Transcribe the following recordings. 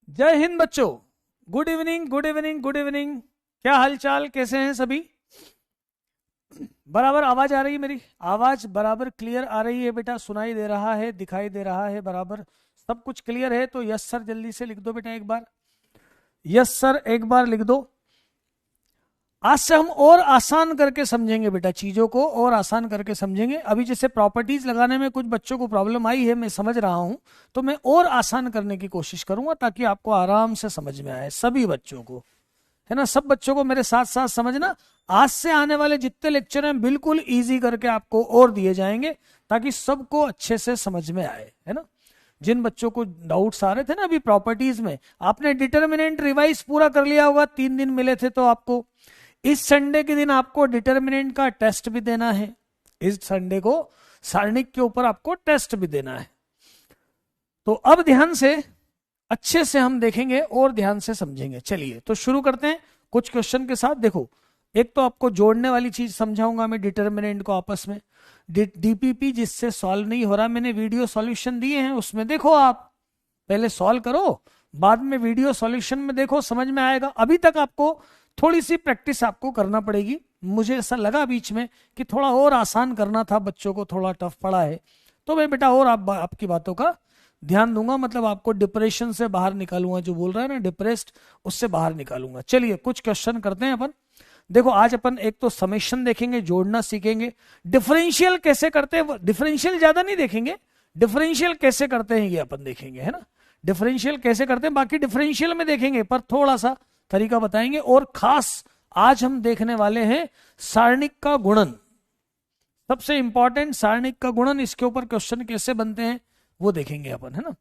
जय हिंद बच्चों। Good evening, good evening, good evening. क्या हालचाल, कैसे हैं सभी? बराबर आवाज आ रही है? मेरी आवाज बराबर क्लियर आ रही है बेटा? सुनाई दे रहा है, दिखाई दे रहा है, बराबर सब कुछ क्लियर है? तो यस सर जल्दी से लिख दो बेटा एक बार। यस सर एक बार लिख दो। आज से हम और आसान करके समझेंगे बेटा, चीजों को और आसान करके समझेंगे। अभी जैसे प्रॉपर्टीज लगाने में कुछ बच्चों को प्रॉब्लम आई है, मैं समझ रहा हूं, तो मैं और आसान करने की कोशिश करूंगा ताकि आपको आराम से समझ में आए, सभी बच्चों को, है ना। सब बच्चों को मेरे साथ साथ समझना। आज से आने वाले जितने लेक्चर हैं बिल्कुल इजी करके आपको और दिए जाएंगे ताकि सबको अच्छे से समझ में आए, है ना। जिन बच्चों को डाउट्स आ रहे थे ना अभी प्रॉपर्टीज में, आपने डिटर्मिनेंट रिवाइज पूरा कर लिया होगा, 3 दिन मिले थे तो आपको। इस संडे के दिन आपको डिटर्मिनेंट का टेस्ट भी देना है। इस संडे को सारणिक के ऊपर आपको टेस्ट भी देना है। तो अब ध्यान से अच्छे से हम देखेंगे और ध्यान से समझेंगे। चलिए तो शुरू करते हैं कुछ क्वेश्चन के साथ। देखो, एक तो आपको जोड़ने वाली चीज समझाऊंगा मैं, डिटर्मिनेंट को आपस में। डीपीपी जिससे सॉल्व नहीं हो रहा, मैंने वीडियो सॉल्यूशन दिए हैं, उसमें देखो। आप पहले सॉल्व करो, बाद में वीडियो सॉल्यूशन में देखो, समझ में आएगा। अभी तक आपको थोड़ी सी प्रैक्टिस आपको करना पड़ेगी। मुझे ऐसा लगा बीच में कि थोड़ा और आसान करना था, बच्चों को थोड़ा टफ पड़ा है, तो मैं बेटा और आपकी बातों का ध्यान दूंगा, मतलब आपको डिप्रेशन से बाहर निकालूंगा। जो बोल रहा है ना डिप्रेस्ड, उससे बाहर निकालूंगा। चलिए कुछ क्वेश्चन करते हैं अपन। देखो आज अपन एक तो समेशन देखेंगे, जोड़ना सीखेंगे। डिफरेंशियल कैसे करते हैं, डिफरेंशियल ज्यादा नहीं देखेंगे, डिफरेंशियल कैसे करते हैं ये अपन देखेंगे, है ना। डिफरेंशियल कैसे करते हैं बाकी डिफरेंशियल में देखेंगे, पर थोड़ा सा तरीका बताएंगे। और खास आज हम देखने वाले हैं सारणिक का गुणन। सबसे इंपॉर्टेंट सारणिक का गुणन, इसके ऊपर क्वेश्चन कैसे बनते हैं वो देखेंगे अपन, है ना।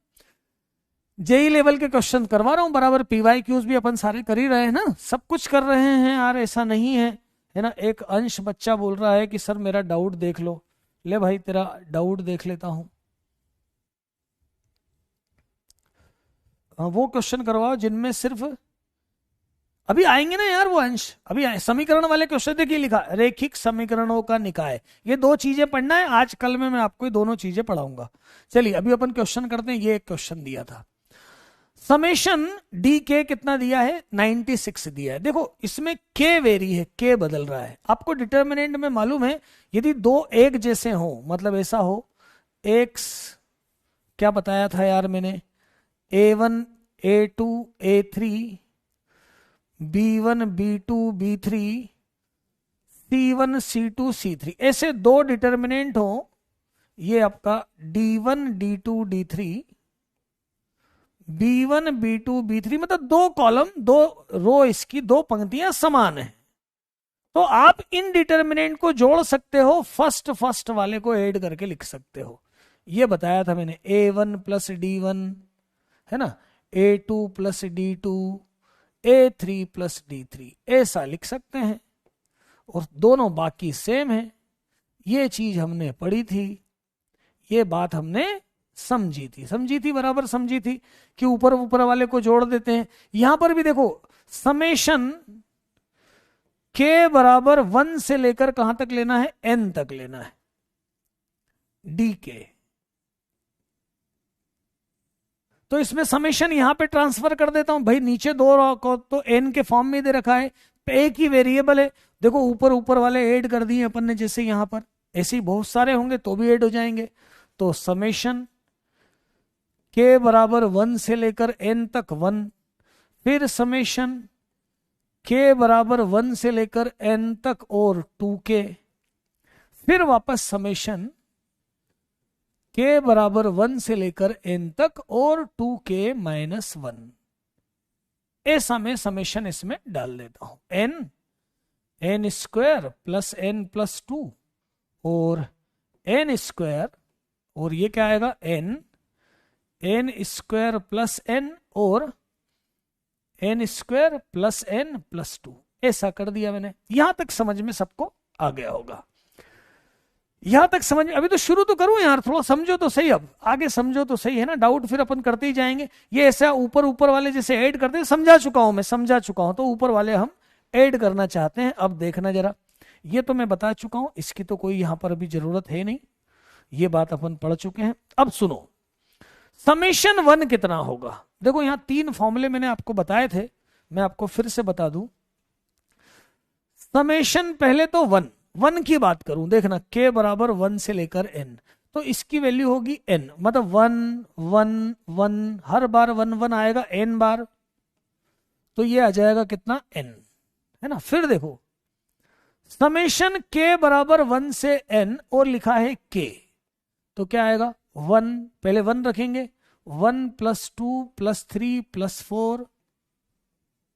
जेई लेवल के क्वेश्चन करवा रहा हूं बराबर, पीवाई क्यूज भी अपन सारे कर ही रहे हैं ना, सब कुछ कर रहे हैं यार, ऐसा नहीं है, है ना। एक अंश बच्चा बोल रहा है कि सर मेरा डाउट देख लो। ले भाई तेरा डाउट देख लेता हूं। वो क्वेश्चन करवाओ जिनमें सिर्फ अभी आएंगे ना यार वो अंश, अभी समीकरण वाले क्वेश्चन देखिए, लिखा रेखिक समीकरणों का निकाय। ये दो चीजें पढ़ना है आज, कल में मैं आपको ये दोनों चीजें पढ़ाऊंगा। चलिए अभी अपन क्वेश्चन करते हैं। ये एक क्वेश्चन दिया था, समेशन डी के कितना दिया है, 96 दिया है। देखो इसमें के वेरी है, के बदल रहा है। आपको डिटर्मिनेंट में मालूम है, यदि दो एक जैसे हो, मतलब ऐसा हो, एक्स क्या बताया था यार मैंने, A1 A2 A3 B1 B2 B3 C1 C2 C3, ऐसे दो डिटर्मिनेंट हो। ये आपका D1 D2 D3 B1 B2 B3, मतलब दो कॉलम दो रो, इसकी दो पंक्तियां समान है, तो आप इन डिटर्मिनेंट को जोड़ सकते हो, फर्स्ट वाले को ऐड करके लिख सकते हो। ये बताया था मैंने, A1 प्लस D1, है ना, A2 plus D2, A3 plus D3, ऐसा लिख सकते हैं। और दोनों बाकी सेम है। ये चीज हमने पढ़ी थी, ये बात हमने समझी थी बराबर समझी थी कि ऊपर ऊपर वाले को जोड़ देते हैं। यहां पर भी देखो, समेशन के बराबर 1 से लेकर कहां तक लेना है, n तक लेना है, डी के। तो इसमें समेशन यहां पे ट्रांसफर कर देता हूं भाई, नीचे दो को तो n के फॉर्म में दे रखा है, एक ही वेरिएबल है। देखो ऊपर वाले ऐड कर दिए अपन ने, जैसे यहां पर ऐसे ही बहुत सारे होंगे तो भी ऐड हो जाएंगे। तो समेशन के बराबर 1 से लेकर n तक 1, फिर समेशन के बराबर 1 से लेकर n तक और 2k, फिर वापस समेशन के बराबर 1 से लेकर n तक और 2k माइनस 1। ऐसा मैं समेशन इसमें डाल देता हूं, n square plus n plus 2 और n स्क्वायर, और ये क्या आएगा, n स्क्वायर प्लस n और n square plus n plus 2। ऐसा कर दिया मैंने। यहां तक समझ में सबको आ गया होगा, यहां तक समझ। अभी तो शुरू तो करूं यार, थोड़ा समझो तो सही, अब आगे समझो तो सही, है ना। डाउट फिर अपन करते ही जाएंगे। ये ऐसा ऊपर वाले जैसे ऐड करते हैं, समझा चुका हूं, तो ऊपर वाले हम ऐड करना चाहते हैं। अब देखना जरा, ये तो मैं बता चुका हूं, इसकी तो कोई यहां पर अभी जरूरत है नहीं, ये बात अपन पढ़ चुके हैं। अब सुनो, समेशन 1 कितना होगा, देखो यहाँ 3 फॉर्मूले मैंने आपको बताए थे, मैं आपको फिर से बता दूं। समेशन पहले तो 1 की बात करूं, देखना k बराबर 1 से लेकर n, तो इसकी वैल्यू होगी n, मतलब 1 1 1, हर बार 1 1 आएगा n बार, तो ये आ जाएगा कितना n, है ना। फिर देखो समेशन k बराबर 1 से n और लिखा है k, तो क्या आएगा 1, पहले 1 रखेंगे, 1 + 2 + 3 + 4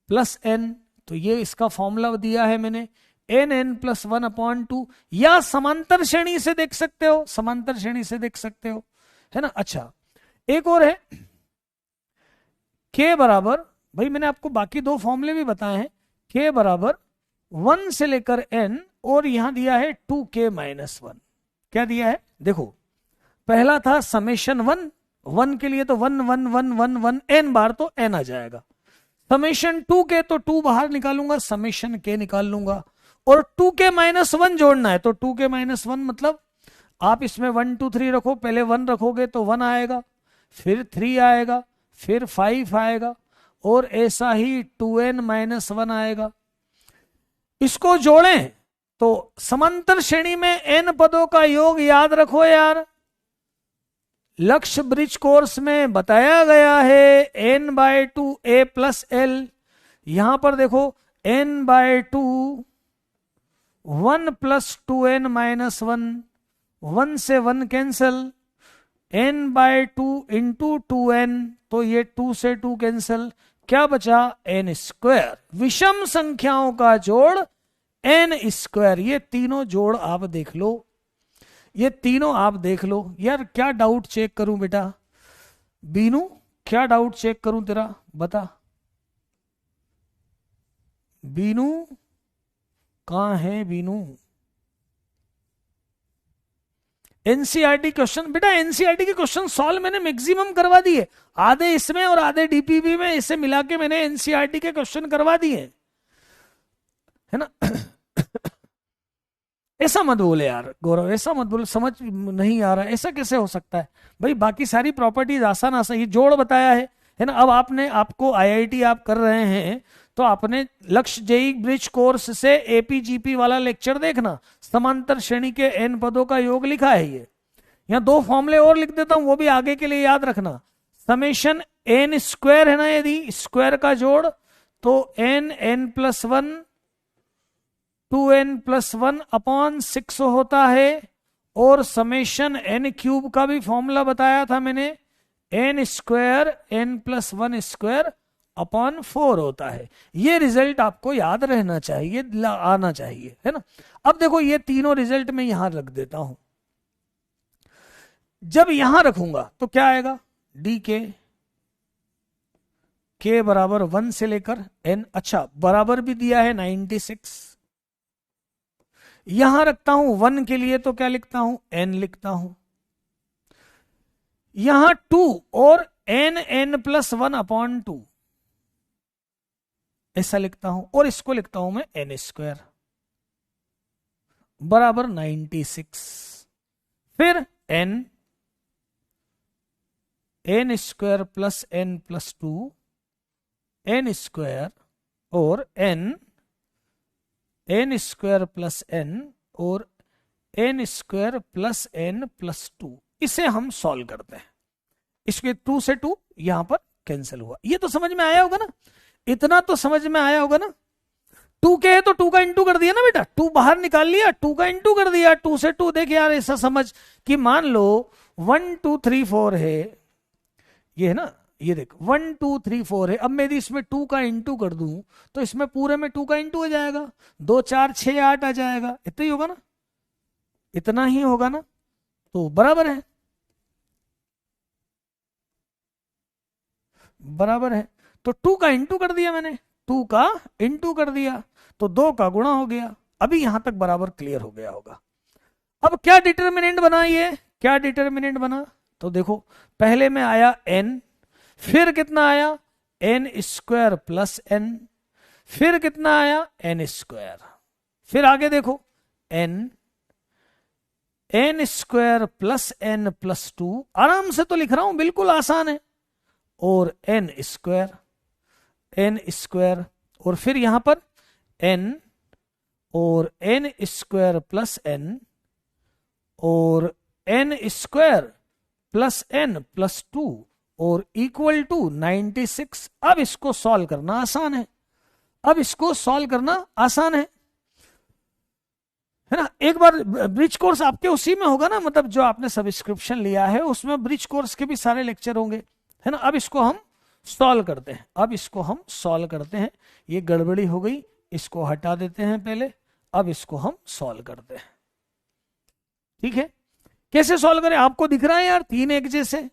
+ n, तो ये इसका फॉर्मूला दिया है मैंने, n + 1/2, या समांतर श्रेणी से देख सकते हो, समांतर श्रेणी से देख सकते हो, है ना। अच्छा एक और है, k बराबर, भाई मैंने आपको बाकी 2 फॉर्मूले भी बताए हैं, k बराबर 1 से लेकर n, और यहां दिया है 2k - 1, क्या दिया है देखो, पहला था समेशन 1 के लिए तो 1 1 1 1 1 n बार, तो n आ जाएगा। समेशन 2k तो 2 बाहर निकालूंगा, समेशन k निकाल लूंगा, और 2k - 1 जोड़ना है, तो 2k - 1 मतलब आप इसमें 1 2 3 रखो, पहले 1 रखोगे तो 1 आएगा, फिर 3 आएगा, फिर 5 आएगा, और ऐसा ही 2n - 1 आएगा। इसको जोड़ें तो समांतर श्रेणी में n पदों का योग याद रखो यार, लक्ष्य ब्रिज कोर्स में बताया गया है n/2 a + l, यहां पर देखो n/2 1 + 2n - 1, 1 से 1 कैंसल, n/2 × 2n, तो ये 2 से 2 कैंसल, क्या बचा n², विषम संख्याओं का जोड़ n²। ये तीनों जोड़ आप देख लो, ये तीनों आप देख लो। यार क्या डाउट चेक करूं बेटा, बीनू क्या डाउट चेक करूं तेरा, बता बीनू, कहां है बीनू। एनसीईआरटी क्वेश्चन, बेटा एनसीईआरटी के क्वेश्चन सॉल्व मैंने मैक्सिमम करवा दिए, आधे इसमें और आधे डीपीबी में, इसे मिला के मैंने एनसीईआरटी के क्वेश्चन करवा दिए, है ना। ऐसा मत बोले यार गौरव, ऐसा मत बोले, समझ नहीं आ रहा, ऐसा कैसे हो सकता है भाई, बाकी सारी प्रॉपर्टीज आसान आसान, ये जोड़ बताया है ना। अब आपने, आपको आईआईटी आप कर रहे हैं, तो आपने लक्ष्य जेईई ब्रिज कोर्स से एपीजीपी वाला लेक्चर देखना, समांतर श्रेणी के n पदों का योग लिखा है ये। यहाँ 2 फॉर्मूले और लिख देता हूं, वो भी आगे के लिए याद रखना। समेशन n² है ना, यदि स्क्वायर का जोड़, तो n + 1 2n + 1/6 होता है, और समेशन n³ का भी फॉर्मूला बताया था मैंने, n² n + 1²/4 होता है। ये रिजल्ट आपको याद रहना चाहिए, आना चाहिए, है ना। अब देखो ये तीनों रिजल्ट मैं यहां रख देता हूं, जब यहां रखूंगा तो क्या आएगा, dk, k बराबर 1 से लेकर n, अच्छा बराबर भी दिया है 96, यहां रखता हूं 1 के लिए, तो क्या लिखता हूं n लिखता हूं, यहां 2 और n + 1/2 ऐसा लिखता हूं, और इसको लिखता हूं मैं n² बराबर 96, फिर n² n² + n + 2 n² और n² + n और n² + n + 2, इसे हम सॉल्व करते हैं। इसके 2 से 2 यहां पर कैंसिल हुआ, ये तो समझ में आया होगा ना, इतना तो समझ में आया होगा ना। 2k है तो 2 का इंटू कर दिया ना बेटा, 2 बाहर निकाल लिया, 2 का इंटू कर दिया, 2 से 2। देख यार ऐसा समझ कि मान लो 1 2 3 4 है, ये है ना, ये देख 1 2 3 4 है। अब मैं यदि इसमें 2 का इंटू कर दूं तो इसमें पूरे में 2 का इंटू हो जाएगा, 2 4 6 8 आ जाएगा, इतना ही होगा ना, इतना ही होगा ना, तो बराबर है, बराबर है। तो 2 का इंटू कर दिया मैंने, 2 का इंटू कर दिया, तो 2 का गुणा हो गया। अभी यहां तक बराबर क्लियर हो गया होगा। अब क्या डिटर्मिनेंट बना, ये क्या डिटर्मिनेंट बना, तो देखो पहले में आया n, फिर कितना आया n² + n, फिर कितना आया n², फिर आगे देखो n² + n + 2, आराम से तो लिख रहा हूं, बिल्कुल आसान है, और n स्क्वायर और फिर यहां पर n और n स्क्वायर प्लस n और n square plus n plus 2 और इक्वल टू 96। अब इसको सॉल्व करना आसान है, है ना। एक बार ब्रिज कोर्स आपके उसी में होगा ना, मतलब जो आपने सब्सक्रिप्शन लिया है उसमें ब्रिज कोर्स के भी सारे लेक्चर होंगे, है ना। अब इसको हम सॉल्व करते हैं, ये गड़बड़ी हो गई, इसको हटा देते हैं पहले, अब इसको हम सॉल्व करते हैं। ठीक है, कैसे सॉल्व करें, आपको दिख रहा है यार 3 एक जैसे,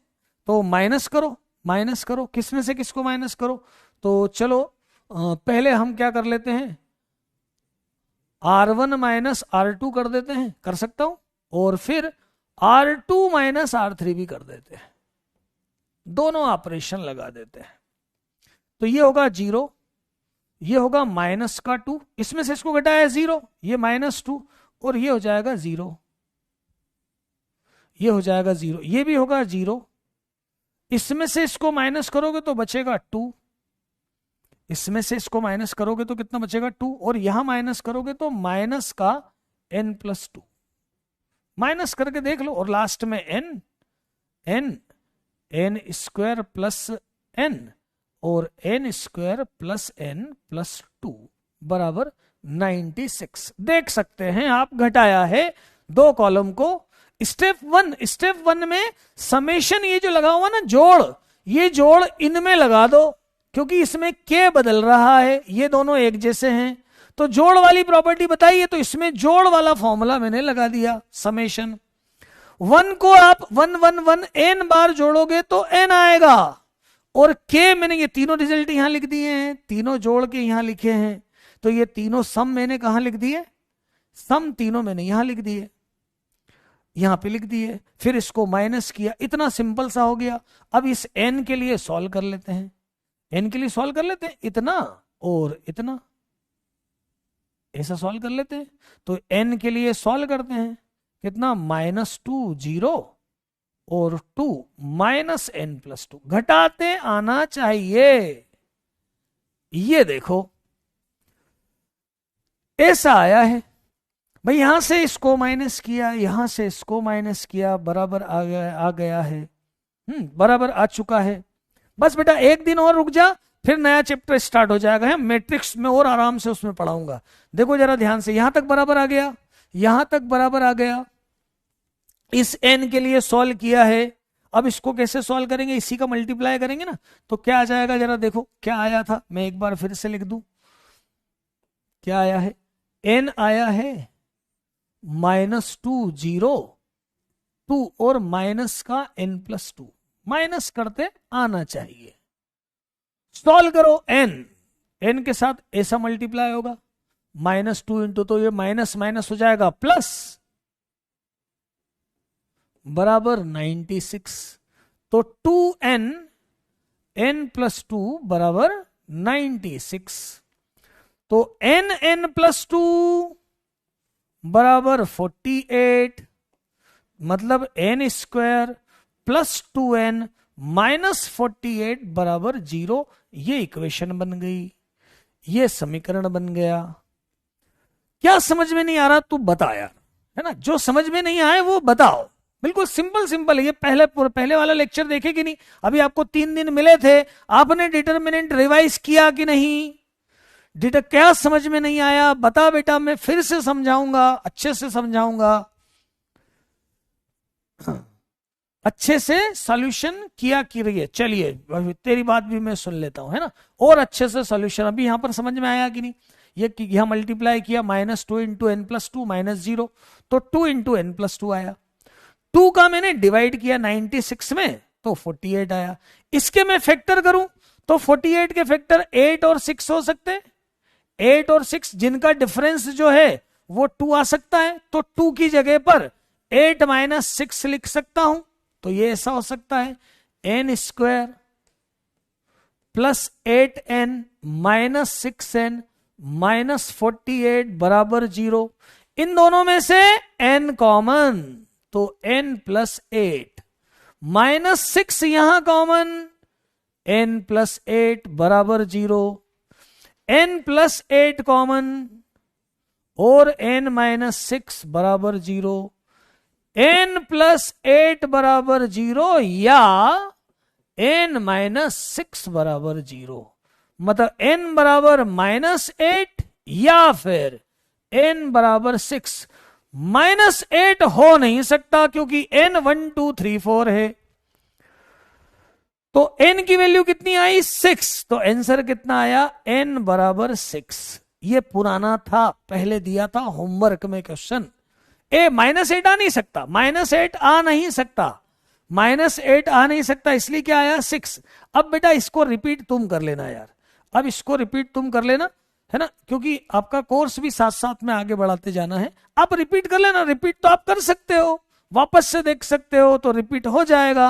तो माइनस करो, किसमें से किसको माइनस करो। तो चलो पहले हम क्या कर लेते हैं, R1 माइनस R2 कर देते हैं, कर सकता हूं, और फिर R2 माइनस R3 भी कर देते हैं, दोनों ऑपरेशन लगा देते हैं। तो ये होगा 0, ये होगा माइनस का 2, इसमें से इसको घटाया 0, ये -2 और ये हो जाएगा 0, ये भी होगा 0, इसमें से इसको माइनस करोगे तो बचेगा 2, इसमें से इसको माइनस करोगे तो कितना बचेगा 2, और यहां माइनस करोगे तो माइनस का n+2, माइनस करके देख लो, और लास्ट में n स्क्वायर प्लस n और n square plus n plus 2 बराबर 96। देख सकते हैं आप, घटाया है 2 कॉलम को। स्टेप वन में समेशन, ये जो लगा हुआ ना जोड़, ये जोड़ इनमें लगा दो, क्योंकि इसमें k बदल रहा है, ये दोनों एक जैसे हैं, तो जोड़ वाली प्रॉपर्टी बताइए, तो इसमें जोड़ वाला फॉर्मूला मैंने लगा दिया, समेशन 1 को आप 1 n बार जोड़ोगे तो n आएगा, और k मैंने ये तीनों रिजल्ट यहां लिख दिए हैं, तीनों जोड़ के यहां लिखे हैं, तो ये तीनों सम मैंने कहां लिख दिए, सम तीनों मैंने यहां लिख दिए, यहां पे लिख दिए, फिर इसको माइनस किया, इतना सिंपल सा हो गया। अब इस n के लिए सॉल्व कर लेते हैं, इतना और इतना, ऐसा सॉल्व कर लेते हैं। तो n के लिए सॉल्व करते हैं, कितना -2 0 और 2 -n+2, घटाते आना चाहिए। ये देखो ऐसा आया है भाई, यहां से इसको माइनस किया, यहां से इसको माइनस किया, बराबर आ गया है, बराबर आ चुका है। बस बेटा एक दिन और रुक जा, फिर नया चैप्टर स्टार्ट हो जाएगा, है मैट्रिक्स में और आराम से उसमें पढ़ाऊंगा। देखो जरा ध्यान से, यहां तक बराबर आ गया, यहां तक बराबर आ गया, इस n के लिए सॉल्व किया है। अब इसको कैसे सॉल्व करेंगे, इसी का मल्टीप्लाई करेंगे ना, तो क्या आ जाएगा, जरा देखो क्या आया था, मैं एक बार फिर से लिख दूं, क्या आया है, n आया है -2 0 2 और माइनस का n+2, माइनस करते आना चाहिए। सॉल्व करो, n के साथ ऐसा मल्टीप्लाई होगा, -2 इंटू, तो ये माइनस माइनस हो जाएगा प्लस, बराबर 96, तो 2n n+2 बराबर 96, तो n+2 बराबर 48, मतलब n square plus 2n minus 48 बराबर 0। ये इक्वेशन बन गई, ये समीकरण बन गया। क्या समझ में नहीं आ रहा तू बता यार, है ना, जो समझ में नहीं आए वो बताओ, बिल्कुल सिंपल है। ये पहले वाला लेक्चर देखे कि नहीं, अभी आपको 3 दिन मिले थे, आपने डिटर्मिनेंट रिवाइज किया कि नहीं, क्या समझ में नहीं आया बता बेटा, मैं फिर से समझाऊंगा, अच्छे से समझाऊंगा, अच्छे से सॉल्यूशन किया की रही है। चलिए तेरी बात भी मैं सुन लेता हूं, है ना, और अच्छे से सॉल्यूशन। अभी यहां पर समझ में आया कि नहीं, ये यहां मल्टीप्लाई किया, -2 इंटू n+2 -0, तो 2 इंटू n+2 आया, 2 का मैंने डिवाइड किया 96 में, तो 48 आया। इसके मैं फैक्टर करूं तो 48 के फैक्टर 8 और 6 हो सकते हैं, 8 और 6 जिनका डिफरेंस जो है वो 2 आ सकता है, तो 2 की जगह पर 8 - 6 लिख सकता हूं, तो ये ऐसा हो सकता है, n square plus 8n minus 6n minus 48 बराबर 0। इन दोनों में से n कॉमन, तो n+8 -6 यहां कॉमन, n प्लस 8 बराबर 0, n प्लस 8 कॉमन और n माइनस 6 बराबर 0, n प्लस 8 बराबर 0 या n माइनस 6 बराबर 0, मतलब n बराबर -8 या फिर n बराबर 6। -8 हो नहीं सकता क्योंकि n 1 2 3 4 है, तो n की वैल्यू कितनी आई 6, तो आंसर कितना आया n बराबर 6। ये पुराना था, पहले दिया था होमवर्क में क्वेश्चन। -8 आ नहीं सकता, -8 आ नहीं सकता, -8 आ नहीं सकता, इसलिए क्या आया 6। अब बेटा इसको रिपीट तुम कर लेना यार, अब इसको रिपीट तुम कर लेना, है ना, क्योंकि आपका कोर्स भी साथ साथ में आगे बढ़ाते जाना है। आप रिपीट कर लेना, रिपीट तो आप कर सकते हो, वापस से देख सकते हो, तो रिपीट हो जाएगा,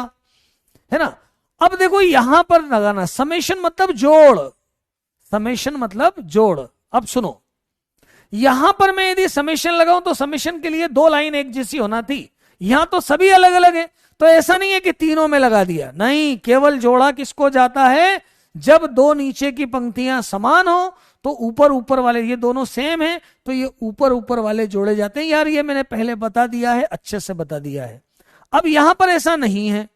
है ना। अब देखो यहां पर लगाना समेशन मतलब जोड़, समेशन मतलब जोड़। अब सुनो, यहां पर मैं यदि समेशन लगाऊं तो समेशन के लिए 2 लाइन एक जैसी होना थी, यहां तो सभी अलग अलग है, तो ऐसा नहीं है कि तीनों में लगा दिया, नहीं, केवल जोड़ा किसको जाता है, जब 2 नीचे की पंक्तियां समान हो तो ऊपर ऊपर वाले, ये दोनों सेम है तो ये ऊपर ऊपर वाले जोड़े जाते हैं। यार ये मैंने पहले बता दिया है, अच्छे से बता दिया है। अब यहां पर ऐसा नहीं है,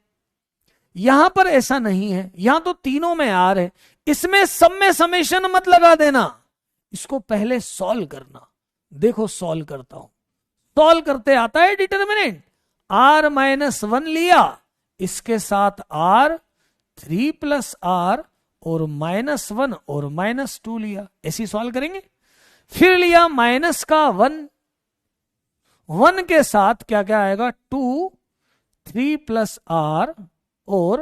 यहां पर ऐसा नहीं है, यहां तो तीनों में आर है, इसमें सब में समेशन मत लगा देना, इसको पहले सॉल्व करना। देखो सॉल्व करता हूं, सॉल्व करते आता है डिटर्मिनेंट, r-1 लिया, इसके साथ r 3 प्लस r और -1 और -2 लिया, ऐसी सॉल्व करेंगे। फिर लिया माइनस का 1, 1 के साथ क्या क्या आएगा 2, 3 प्लस r और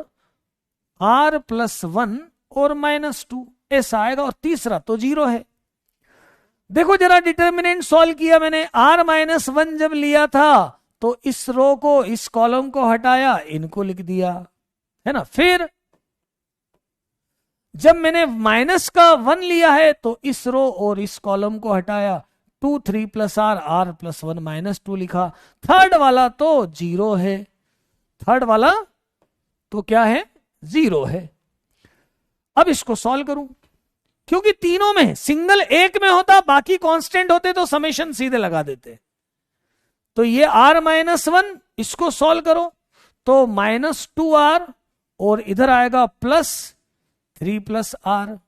r प्लस 1 और -2, ऐसा आएगा, और तीसरा तो 0 है। देखो जरा डिटर्मिनेंट सॉल्व किया मैंने, r-1 जब लिया था तो इस रो को, इस कॉलम को हटाया, इनको लिख दिया, है ना। फिर जब मैंने -1 लिया है तो इस रो और इस कॉलम को हटाया, 2 3 प्लस r प्लस 1 -2 लिखा। थर्ड वाला तो 0 है, थर्ड वाला तो क्या है 0 है। अब इसको सॉल्व करूं, क्योंकि तीनों में सिंगल एक में होता, बाकी कांस्टेंट होते तो समेशन सीधे लगा देते। तो ये r-1 इसको सॉल्व करो तो -2r और इधर आएगा +3 प्लस r,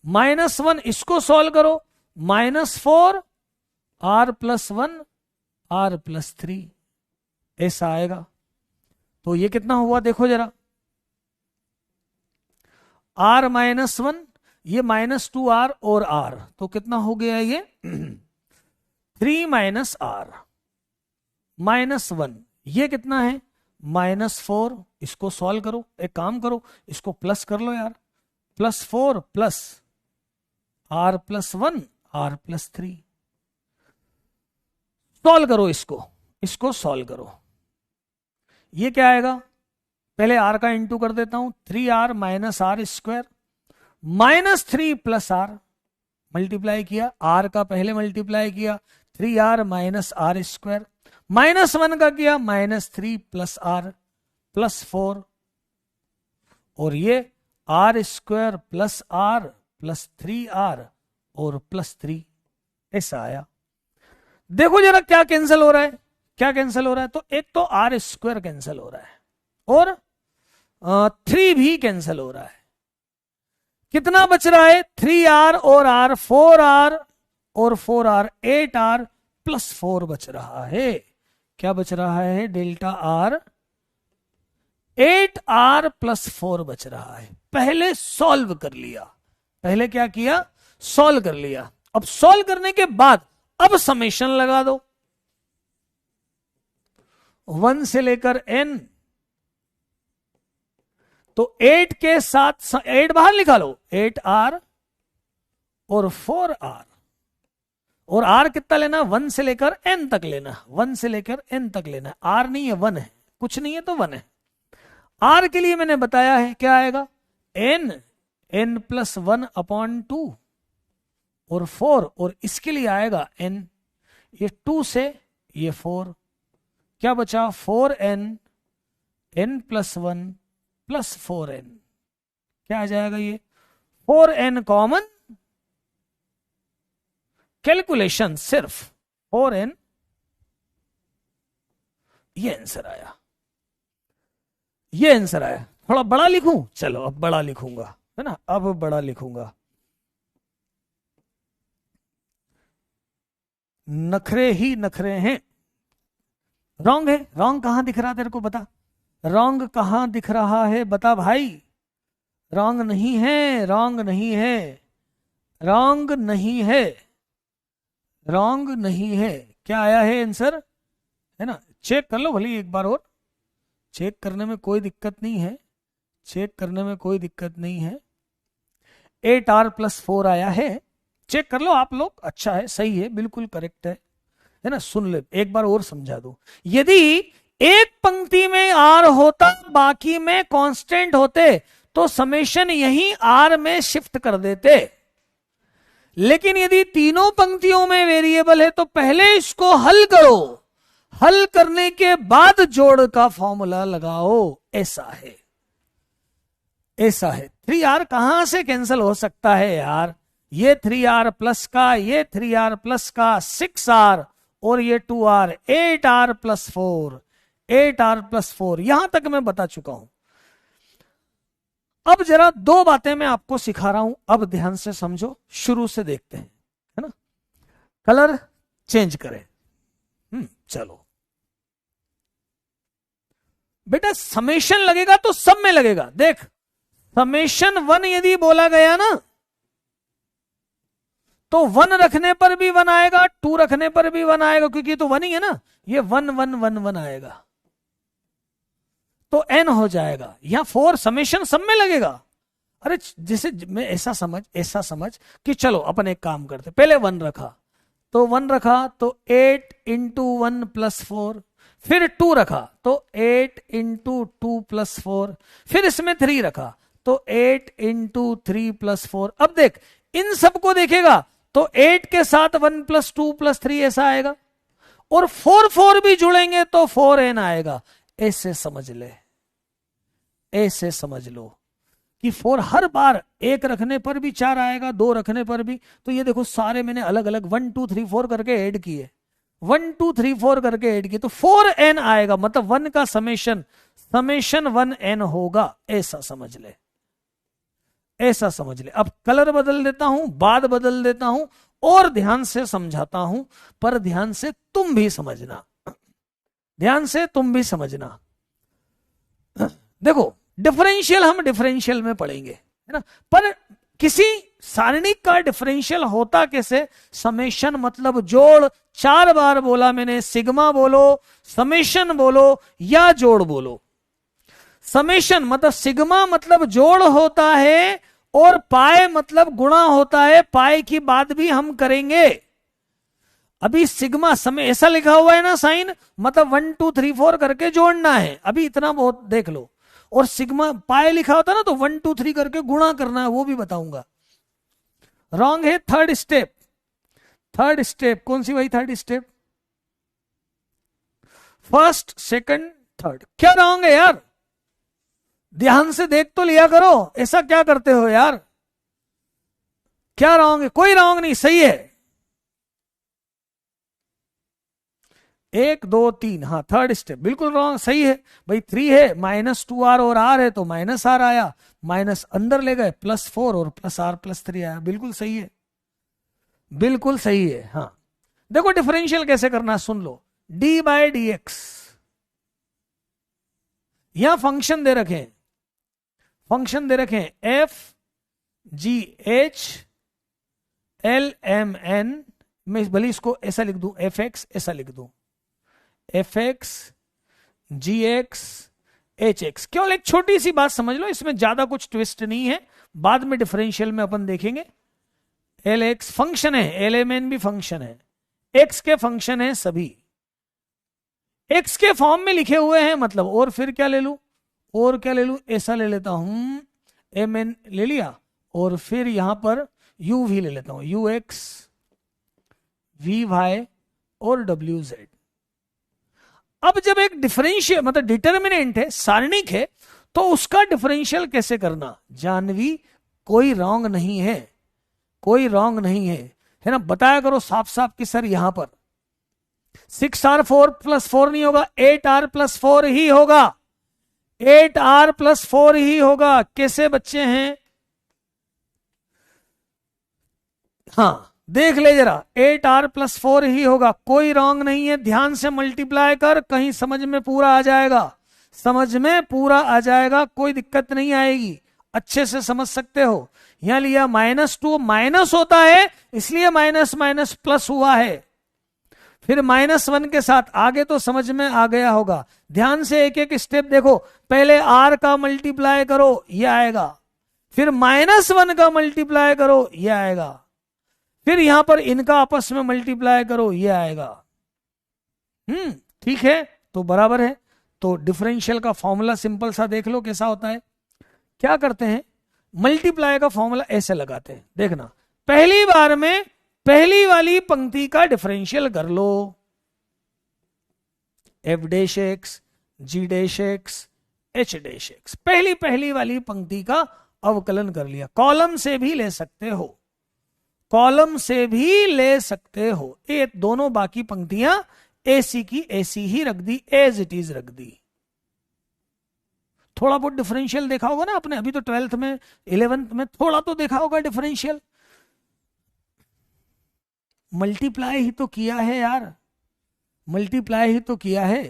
-1 इसको सॉल्व करो -4 r प्लस 1 r प्लस 3, ऐसा आएगा। तो ये कितना हुआ देखो जरा, r-1 ये -2r और r, तो कितना हो गया ये 3 माइनस r -1, ये कितना है -4, इसको सॉल्व करो, एक काम करो इसको प्लस कर लो यार, +4 plus r plus 1 r plus 3, solve करो इसको, इसको सॉल्व करो। ये क्या आएगा, पहले r का इंटू कर देता हूं, 3r minus r square -3 plus r, multiply किया, r का पहले मल्टीप्लाई किया 3r माइनस r स्क्वायर, -1 का किया -3 प्लस r प्लस 4, और ये r square plus r plus 3r और प्लस 3, ऐसा आया। देखो जरा क्या कैंसिल हो रहा है, क्या कैंसिल हो रहा है, तो एक तो r स्क्वायर कैंसिल हो रहा है और 3 भी कैंसिल हो रहा है। कितना बच रहा है 3r और r, 4r और 4r 8r प्लस 4 बच रहा है। क्या बच रहा है डेल्टा r 8r प्लस 4 बच रहा है। पहले सॉल्व कर लिया, पहले क्या किया सॉल्व कर लिया। अब सॉल्व करने के बाद अब समेशन लगा दो 1 से लेकर n, तो 8 के साथ 8 बाहर निकालो, 8r और 4r, और r कितना लेना 1 से लेकर n तक लेना, 1 से लेकर n तक लेना, r नहीं है 1 है, कुछ नहीं है तो 1 है। r के लिए मैंने बताया है क्या आएगा n प्लस 1 अपॉन 2 और 4, और इसके लिए आएगा n, ये 2 से ये 4, क्या बचा 4n n plus 1 plus 4n, क्या आ जाएगा ये 4n कॉमन, कैलकुलेशन सिर्फ 4n, ये आंसर आया, ये आंसर आया। थोड़ा बड़ा लिखूं, चलो अब बड़ा लिखूंगा, है ना, अब बड़ा लिखूंगा। नखरे ही नखरे हैं। रॉन्ग है, रॉन्ग कहां दिख रहा तेरे को बता, रॉन्ग कहां दिख रहा है बता भाई। रॉन्ग नहीं है, रॉन्ग नहीं है, रॉन्ग नहीं है, रॉन्ग नहीं है। क्या आया है आंसर, है ना, चेक कर लो भले एक बार और, चेक करने में कोई दिक्कत नहीं है, चेक करने में कोई दिक्कत नहीं है। 8r+4 आया है, चेक कर लो आप लोग, अच्छा है, सही है, बिल्कुल करेक्ट है ना। सुन ले एक बार और समझा दो, यदि एक पंक्ति में r होता बाकी में कांस्टेंट होते तो समेशन यही r में शिफ्ट कर देते, लेकिन यदि तीनों पंक्तियों में वेरिएबल है तो पहले इसको हल करो, हल करने के बाद जोड़ का फॉर्मूला लगाओ, ऐसा है, ऐसा है। 3r कहां से कैंसिल हो सकता है यार, ये 3r प्लस का, ये 3r प्लस का 6r और ये 2r, 8r+4, 8r+4, यहां तक मैं बता चुका हूं। अब जरा दो बातें मैं आपको सिखा रहा हूं, अब ध्यान से समझो, शुरू से देखते हैं, है ना। कलर चेंज करें, चलो बेटा, समेशन लगेगा तो सब में लगेगा। देख, समेशन 1 यदि बोला गया ना तो 1 रखने पर भी 1 आएगा, 2 रखने पर भी 1 आएगा, क्योंकि तो 1 ही है ना, ये 1 1 1 1 आएगा तो n हो जाएगा। यहां 4 समेशन सब में लगेगा। अरे जैसे मैं ऐसा समझ कि चलो अपन एक काम करते, पहले 1 रखा तो 1 रखा तो 8 × 1 + 4, फिर 2 रखा तो 8 × 2 + 4, फिर इसमें 3 रखा तो 8 × 3 + 4। अब देख इन सबको देखेगा तो 8 के साथ 1 + 2 + 3 ऐसा आएगा, और 4 4 भी जुड़ेंगे तो 4n आएगा। ऐसे समझ ले, ऐसे समझ लो कि 4 हर बार 1 रखने पर भी 4 आएगा, 2 रखने पर भी। तो ये देखो सारे मैंने अलग अलग 1 2 3 4 करके ऐड किए, 1 2 3 4 करके ऐड किए तो 4n आएगा, मतलब 1 का समेशन 1n होगा, ऐसा समझ ले, ऐसा समझ ले। अब कलर बदल देता हूं, बाद बदल देता हूं और ध्यान से समझाता हूं, पर ध्यान से तुम भी समझना, ध्यान से तुम भी समझना। देखो डिफरेंशियल हम डिफरेंशियल में पढ़ेंगे, है ना, पर किसी सारणिक का डिफरेंशियल होता कैसे, समेशन मतलब जोड़, 4 बार बोला मैंने, सिग्मा बोलो, समेशन बोलो या जोड़ बोलो। समेशन मतलब सिग्मा मतलब जोड़ होता है और पाए मतलब गुणा होता है, पाए की बात भी हम करेंगे। अभी सिग्मा समय ऐसा लिखा हुआ है ना साइन, मतलब 1 2 3 4 करके जोड़ना है, अभी इतना बहुत देख लो। और सिग्मा पाए लिखा होता ना तो 1 2 3 करके गुणा करना है, वो भी बताऊंगा। रॉन्ग है थर्ड स्टेप, थर्ड स्टेप कौन सी भाई, third step, first second third, क्या रॉन्ग है यार, ध्यान से देख तो लिया करो, ऐसा क्या करते हो यार, क्या रॉन्ग है, कोई रॉन्ग नहीं, सही है। 1 2 3, हाँ थर्ड स्टेप बिल्कुल रॉन्ग, सही है भाई। 3 है, -2r और r है तो -r आया, माइनस अंदर ले गए, +4 और +r+3 आया, बिल्कुल सही है, बिल्कुल सही है। हाँ देखो डिफरेंशियल कैसे करना सुन लो, d/dx, यहां फंक्शन दे रखे, फंक्शन दे रखे f g h l m n, मैं भले इसको ऐसा लिख दूं, fx ऐसा लिख दूं, fx gx hx। केवल एक छोटी सी बात समझ लो, इसमें ज्यादा कुछ ट्विस्ट नहीं है, बाद में डिफरेंशियल में अपन देखेंगे। lx फंक्शन है, lmn भी फंक्शन है, x के फंक्शन है सभी, x के फॉर्म में लिखे हुए हैं मतलब, और फिर क्या ले लूं, और क्या ले लूं, ऐसा ले लेता हूं, mn ले लिया, और फिर यहां पर u भी ले लेता हूं, ux vy और wz। अब जब एक डिफरेंशियल मतलब डिटर्मिनेंट है, सारणिक है, तो उसका डिफरेंशियल कैसे करना। जानवी कोई रॉन्ग नहीं है, कोई रॉन्ग नहीं है ना, बताया करो साफ साफ कि सर यहां पर 6r4 + 4 नहीं होगा, 8r + 4 ही होगा, 8r + 4 ही होगा। कैसे बच्चे हैं, हाँ देख ले जरा, 8r + 4 ही होगा, कोई रॉन्ग नहीं है। ध्यान से मल्टीप्लाई कर, कहीं समझ में पूरा आ जाएगा, समझ में पूरा आ जाएगा, कोई दिक्कत नहीं आएगी, अच्छे से समझ सकते हो। यहां लिया -2, माइनस होता है इसलिए माइनस माइनस प्लस हुआ है, फिर -1 के साथ, आगे तो समझ में आ गया होगा। ध्यान से एक एक स्टेप देखो, पहले r का मल्टीप्लाई करो ये आएगा, फिर -1 का मल्टीप्लाई करो ये आएगा, फिर यहां पर इनका आपस में मल्टीप्लाई करो ये आएगा। ठीक है, तो बराबर है। तो डिफरेंशियल का फॉर्मूला सिंपल सा देख लो कैसा होता है। क्या करते हैं, मल्टीप्लाई का फॉर्मूला ऐसे लगाते हैं, देखना पहली बार में पहली वाली पंक्ति का डिफरेंशियल कर लो, f'(x), g'(x), h'(x), पहली वाली पंक्ति का अवकलन कर लिया। कॉलम से भी ले सकते हो, कॉलम से भी ले सकते हो, ये दोनों बाकी पंक्तियां ऐसी की ऐसी ही रख दी, एज इट इज रख दी। थोड़ा बहुत डिफरेंशियल देखा होगा ना आपने, अभी तो 12th में 11th में थोड़ा तो देखा होगा डिफरेंशियल। मल्टीप्लाई ही तो किया है यार, मल्टीप्लाई ही तो किया है।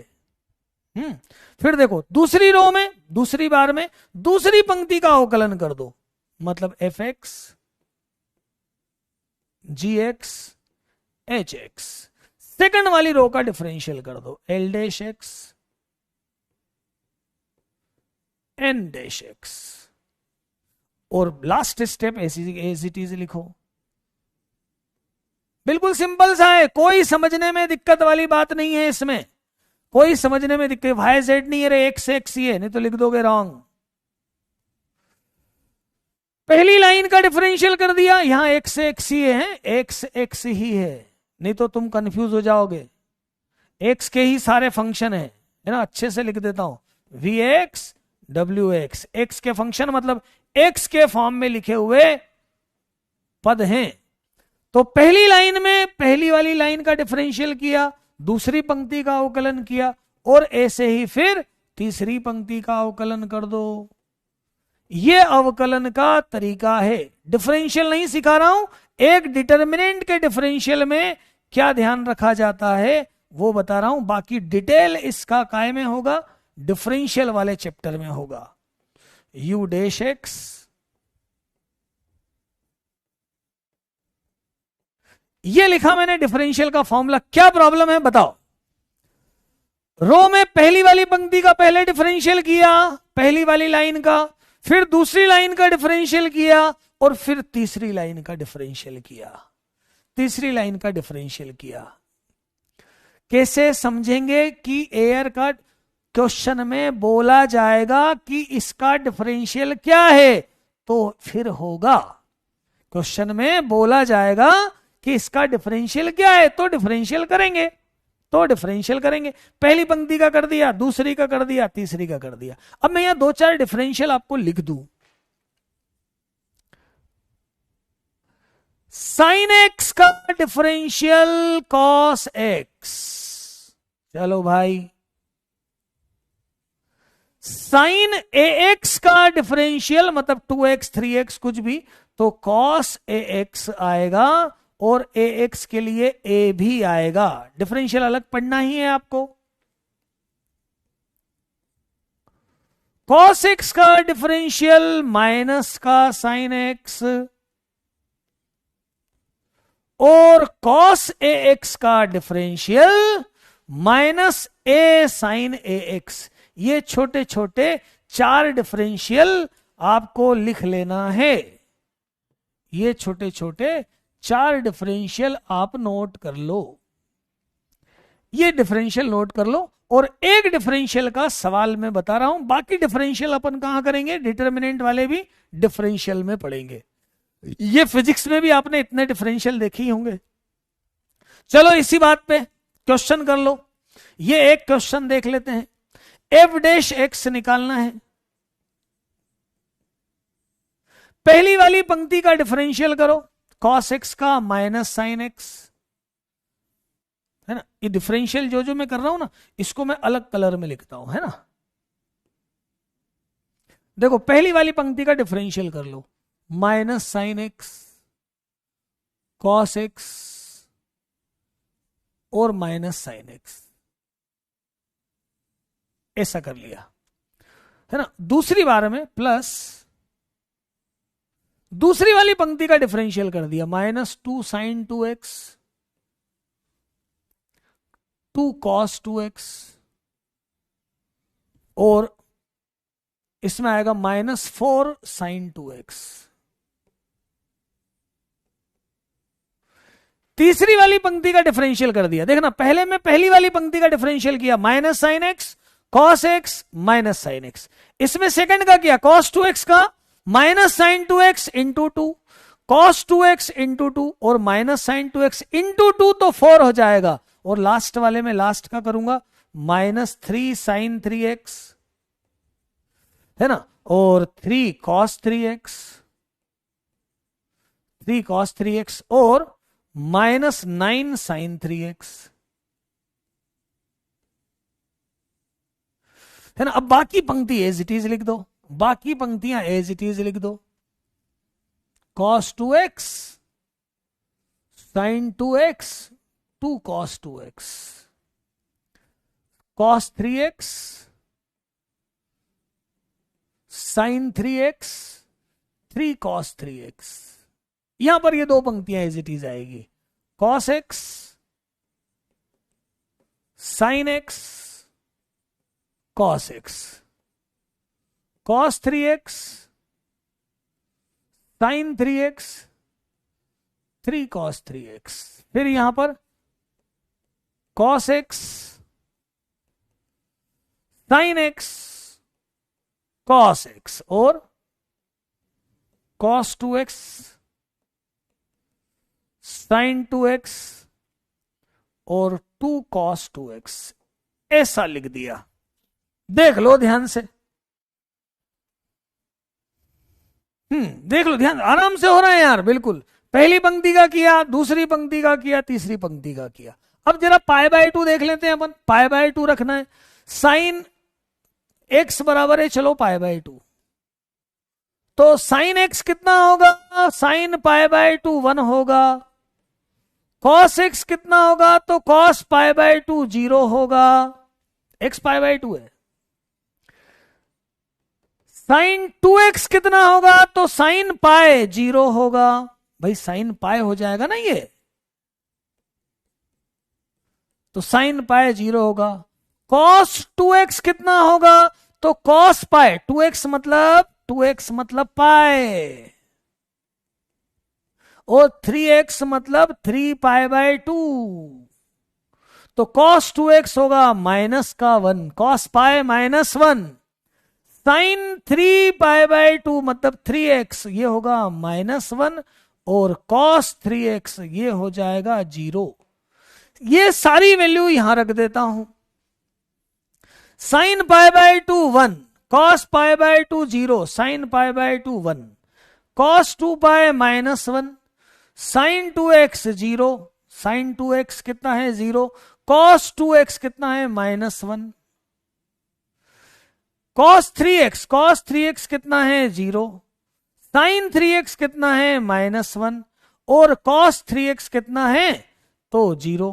फिर देखो दूसरी रो में, दूसरी बार में दूसरी पंक्ति का अवकलन कर दो, मतलब f(x), g(x), h(x), सेकंड वाली रो का डिफरेंशियल कर दो, l'(x), n'(x), और last step as it is लिखो। बिल्कुल सिंपल सा है, कोई समझने में दिक्कत वाली बात नहीं है इसमें, कोई समझने में दिक्कत, y z नहीं है रे, x ही है, नहीं तो लिख दोगे रॉन्ग। पहली लाइन का डिफरेंशियल कर दिया, यहां x ही है, x ही है, नहीं तो तुम कंफ्यूज हो जाओगे। x के ही सारे फंक्शन है ना, अच्छे से लिख देता हूं, vx wx, x के फंक्शन मतलब x के फॉर्म में लिखे हुए पद हैं। तो पहली लाइन में पहली वाली लाइन का डिफरेंशियल किया, दूसरी पंक्ति का अवकलन किया, और ऐसे ही फिर तीसरी पंक्ति का अवकलन कर दो। यह अवकलन का तरीका है, डिफरेंशियल नहीं सिखा रहा हूं, एक डिटर्मिनेंट के डिफरेंशियल में क्या ध्यान रखा जाता है वो बता रहा हूं, बाकी डिटेल इसका काय में होगा, डिफरेंशियल वाले चैप्टर में होगा। u'(x), ये लिखा मैंने डिफरेंशियल का फॉर्मूला। क्या प्रॉब्लम है बताओ, रो में पहली वाली पंक्ति का पहले डिफरेंशियल किया, पहली वाली लाइन का, फिर दूसरी लाइन का डिफरेंशियल किया, और फिर तीसरी लाइन का डिफरेंशियल किया, तीसरी लाइन का डिफरेंशियल किया। कैसे समझेंगे कि एयर का क्वेश्चन में बोला जाएगा कि इसका डिफरेंशियल क्या है, तो फिर होगा क्वेश्चन में बोला जाएगा कि इसका डिफरेंशियल क्या है, तो डिफरेंशियल करेंगे, तो डिफरेंशियल करेंगे। पहली पंक्ति का कर दिया, दूसरी का कर दिया, तीसरी का कर दिया। अब मैं यहां 2-4 डिफरेंशियल आपको लिख दूं। sin x का डिफरेंशियल cos x, चलो भाई। sin ax का डिफरेंशियल मतलब 2x 3x कुछ भी, तो cos ax आएगा, और ax के लिए a भी आएगा। डिफरेंशियल अलग पढ़ना ही है आपको। cos x का डिफरेंशियल माइनस का sin x, और cos ax का differential minus a sin ax। ये छोटे छोटे 4 डिफरेंशियल आपको लिख लेना है, ये छोटे छोटे 4 डिफरेंशियल आप नोट कर लो, ये डिफरेंशियल नोट कर लो। और एक डिफरेंशियल का सवाल मैं बता रहा हूं, बाकी डिफरेंशियल अपन कहां करेंगे, डिटर्मिनेंट वाले भी डिफरेंशियल में पढ़ेंगे। ये फिजिक्स में भी आपने इतने डिफरेंशियल देखे ही होंगे। चलो इसी बात पे क्वेश्चन कर लो। ये एक क्वेश्चन देख लेते हैं, f'(x) निकालना है, पहली वाली पंक्ति का डिफरेंशियल करो, cos x का माइनस sin x, है ना। ये डिफरेंशियल जो मैं कर रहा हूं ना, इसको मैं अलग कलर में लिखता हूं, है ना। देखो पहली वाली पंक्ति का डिफरेंशियल कर लो, minus sin x cos x और माइनस sin x, ऐसा कर लिया, है ना। दूसरी बार में प्लस दूसरी वाली पंक्ति का डिफरेंशियल कर दिया, minus 2 sin 2x 2 cos 2x, और इसमें आएगा माइनस 4 sin 2x। तीसरी वाली पंक्ति का डिफरेंशियल कर दिया, देखना पहले में पहली वाली पंक्ति का डिफरेंशियल किया, minus sin x cos x minus sin x, इसमें सेकंड का किया cos 2x का minus sin 2x into 2, cos 2x into 2 और माइनस sin 2x इंटू 2 तो 4 हो जाएगा, और लास्ट वाले में लास्ट का करूंगा माइनस 3 sin 3x, है ना, और 3 cos 3x, 3 cos 3x और माइनस 9 sin 3x, है ना। अब बाकी पंक्ति एज इट इज लिख दो, बाकी पंक्तियां एज इट इज लिख दो, cos 2x sin 2x 2 cos 2x cos 3x sin 3x 3 cos 3x। यहां पर ये दो पंक्तियां एज इट इज आएगी, cos x sin x cos x cos 3x sin 3x 3 cos 3x। फिर यहां पर cos x sin x cos x और cos 2x sin 2x और 2 cos 2x, ऐसा लिख दिया। देख लो ध्यान से, देख लो ध्यान, आराम से हो रहा है यार, बिल्कुल। पहली पंक्ति का किया, दूसरी पंक्ति का किया, तीसरी पंक्ति का किया। अब जरा π/2 देख लेते हैं अपन, π/2 रखना है, sin x बराबर है, चलो π/2, तो sin x कितना होगा, sin π/2 1 होगा, cos x कितना होगा, तो cos π/2 0 होगा, x π/2 है। sin 2x कितना होगा, तो sin पाई 0 होगा, भाई sin पाई हो जाएगा ना ये, तो sin पाई 0 होगा। cos 2x कितना होगा, तो cos पाई 2x मतलब पाई, और 3x मतलब 3 π/2, तो cos 2x होगा माइनस का 1, cos पाई माइनस 1, sin 3 π/2 मतलब 3x, ये होगा माइनस 1, और cos 3x ये हो जाएगा 0। ये सारी वैल्यू यहां रख देता हूं, sin π/2 1, cos π/2 0, sin π/2 1, cos 2 pi minus 1, sin 2x 0, sin 2x कितना है 0, cos 2x कितना है माइनस 1, cos 3x कितना है 0, sin 3x कितना है माइनस 1, और cos 3x कितना है तो 0,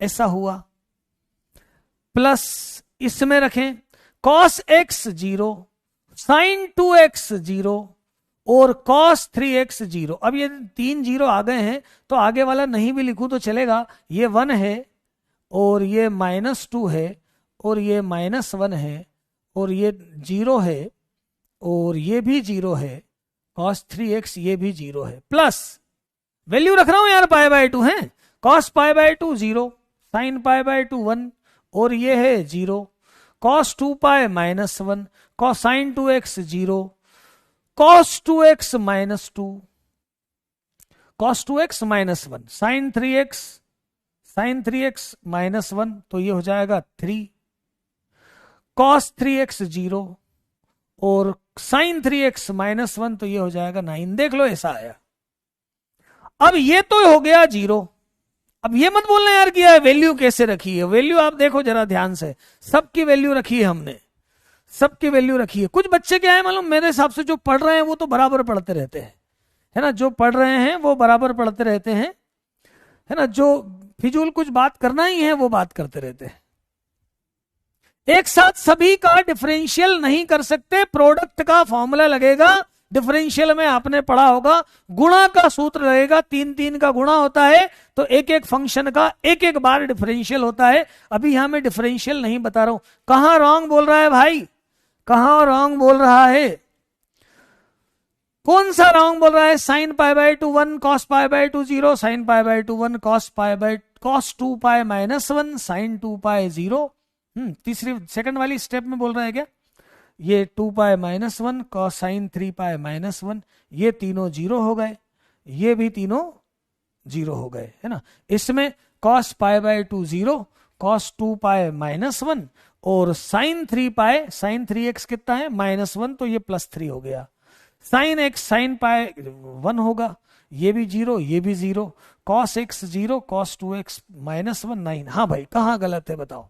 ऐसा हुआ। प्लस इसमें रखें cos x 0, sin 2x 0 और cos 3x 0। अब ये 3 0 आ गए हैं तो आगे वाला नहीं भी लिखूं तो चलेगा, ये 1 है और ये -2 है और ये -1 है और ये 0 है और ये भी 0 है, cos 3x ये भी 0 है। प्लस वैल्यू रख रहा हूं यार π/2 है, cos π/2 0, sin π/2 1 और ये है 0, cos 2 पाई -1, cos sin 2x 0, cos 2x -2, cos 2x -1, sin 3x -1 तो ये हो जाएगा 3, cos 3x 0 और साइन 3x माइनस 1, तो ये हो जाएगा 9। देख लो ऐसा आया। अब ये तो हो गया 0। अब ये मत बोलना यार कि यार वैल्यू कैसे रखी है, वैल्यू आप देखो जरा ध्यान से, सबकी वैल्यू रखी है हमने, सबकी वैल्यू रखी है। कुछ बच्चे क्या है मालूम, मेरे हिसाब से जो पढ़ रहे हैं वो तो बराबर पढ़ते रहते हैं, है ना, जो पढ़ रहे हैं वो बराबर पढ़ते रहते हैं, है ना, जो फिजूल कुछ बात करना ही है वो बात करते रहते हैं। एक साथ सभी का डिफरेंशियल नहीं कर सकते, प्रोडक्ट का फॉर्मूला लगेगा, डिफरेंशियल में आपने पढ़ा होगा, गुणा का सूत्र लगेगा, 3 का गुणा होता है, तो एक एक फंक्शन का एक एक बार डिफरेंशियल होता है। अभी यहां मैं डिफरेंशियल नहीं बता रहा हूं। कहां रॉन्ग बोल रहा है भाई, कहां रॉन्ग बोल रहा है, कौन सा रॉन्ग बोल रहा है? Sine pi by two 1 cos pi by two 0, sine pi by two 1 cos 2 pi minus 1 sine 2 pi 0। तीसरी सेकंड वाली स्टेप में बोल रहा है क्या? ये 2 पाई माइनस 1 कॉस साइन 3 पाई माइनस 1, ये तीनों 0 हो गए, ये भी तीनों 0 हो गए, है ना। इसमें cos pi by two 0, cos 2 pi minus 1 और साइन 3 पाई, साइन 3x कितना है माइनस 1, तो ये प्लस 3 हो गया। साइन x साइन पाई 1 होगा, ये भी 0 ये भी 0, cos x 0 cos 2x minus 1 9। हाँ भाई कहां गलत है बताओ,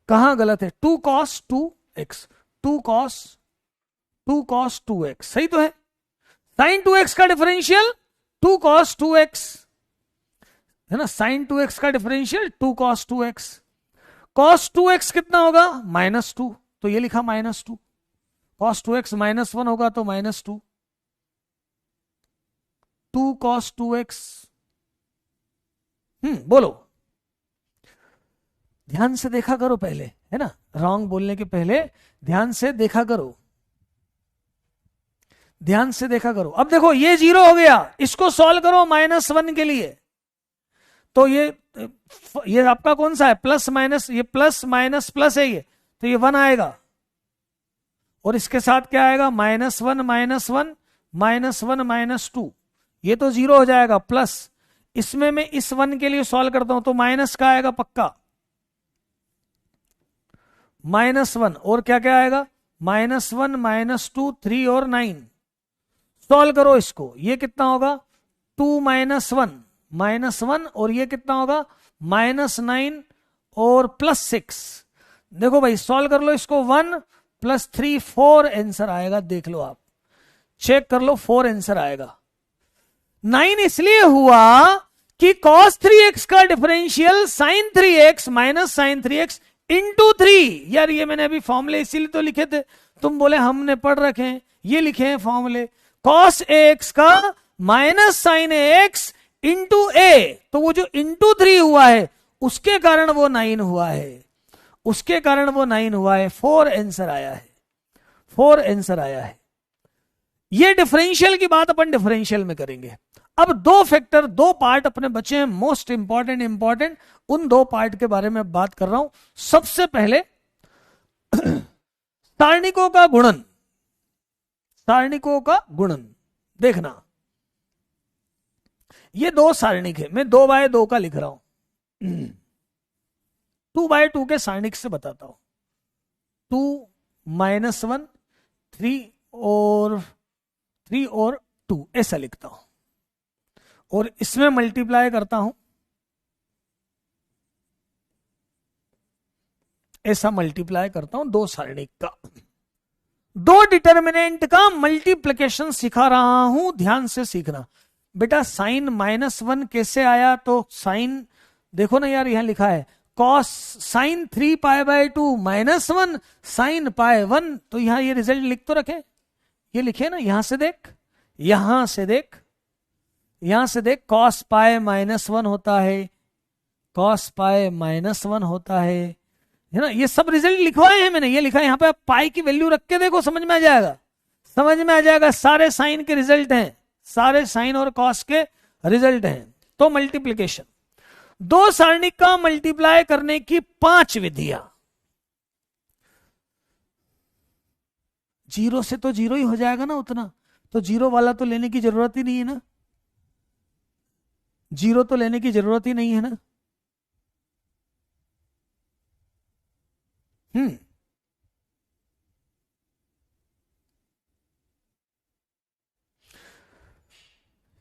कहां गलत है? 2 कॉस 2x 2 कॉस 2x सही तो है। साइन 2x का डिफरेंशियल 2 कॉस 2x, है ना, साइन 2x का differential 2 cos 2x, cos 2x कितना होगा -2, तो ये लिखा -2, कॉस 2x -1 होगा तो -2, 2 कॉस 2x। बोलो, ध्यान से देखा करो पहले, है ना, रॉन्ग बोलने के पहले ध्यान से देखा करो, ध्यान से देखा करो। अब देखो ये 0 हो गया, इसको सॉल्व करो -1 के लिए, तो ये आपका कौन सा है? प्लस माइनस, ये प्लस माइनस प्लस है, ये तो ये 1 आएगा, और इसके साथ क्या आएगा? -1 -1 -2, ये तो 0 हो जाएगा, प्लस इसमें मैं इस 1 के लिए सॉल्व करता हूं तो माइनस का आएगा पक्का, -1, और क्या क्या आएगा? -1 -2 3 और 9। सॉल्व करो इसको, ये कितना होगा? 2 -1 और ये कितना होगा? -9 और +6। देखो भाई सॉल्व कर लो इसको, 1 + 3 4 आंसर आएगा, देख लो आप, चेक कर लो, 4 आंसर आएगा। 9 इसलिए हुआ कि cos 3x का differential sin 3x minus sine 3x into 3। यार ये मैंने अभी फॉर्मूले इसीलिए तो लिखे थे, तुम बोले हमने पढ़ रखे हैं, ये लिखे हैं फॉर्मूले, cos ax का minus sine ax into a, तो वो जो इंटू 3 हुआ है उसके कारण वो 9 हुआ है, उसके कारण वो 9 हुआ है, 4 आंसर आया है, 4 आंसर आया है। ये डिफरेंशियल की बात अपन डिफरेंशियल में करेंगे। अब 2 फैक्टर, 2 पार्ट अपने बचे हैं मोस्ट इंपॉर्टेंट, उन 2 पार्ट के बारे में बात कर रहा हूं। सबसे पहले सारणिकों का गुणन, सारणिकों का गुणन देखना, ये 2 सारणिक है, मैं 2x2 का लिख रहा हूं, 2x2 के सारणिक से बताता हूं, 2 -1 3 और 2 ऐसा लिखता हूं, और इसमें मल्टीप्लाई करता हूं, ऐसा मल्टीप्लाई करता हूं 2 सारणिक का, 2 डिटर्मिनेंट का मल्टीप्लिकेशन सिखा रहा हूं, ध्यान से सीखना बेटा। साइन -1 कैसे आया? तो साइन देखो ना यार, यहां लिखा है cos sine 3 pi by 2 -1 sine pi 1, तो यहां ये रिजल्ट लिख तो रखे, ये लिखे ना, यहां से देख, यहां से देख, यहां से देख, कॉस पाई -1 होता है, कॉस पाई -1 होता है ना, ये सब रिजल्ट लिखवाए हैं मैंने, ये लिखा है यहां पे, पाई की वैल्यू रख के देखो, समझ में आ जाएगा, समझ में आ जाएगा, सारे साइन के रिजल्ट हैं, सारे साइन और कॉस के रिजल्ट हैं। तो मल्टीप्लिकेशन, 2 सारणिक का मल्टीप्लाई करने की 5 विधियां, 0 से तो 0 ही हो जाएगा ना उतना, तो 0 वाला तो लेने की जरूरत ही नहीं है ना, 0 तो लेने की जरूरत ही नहीं है ना।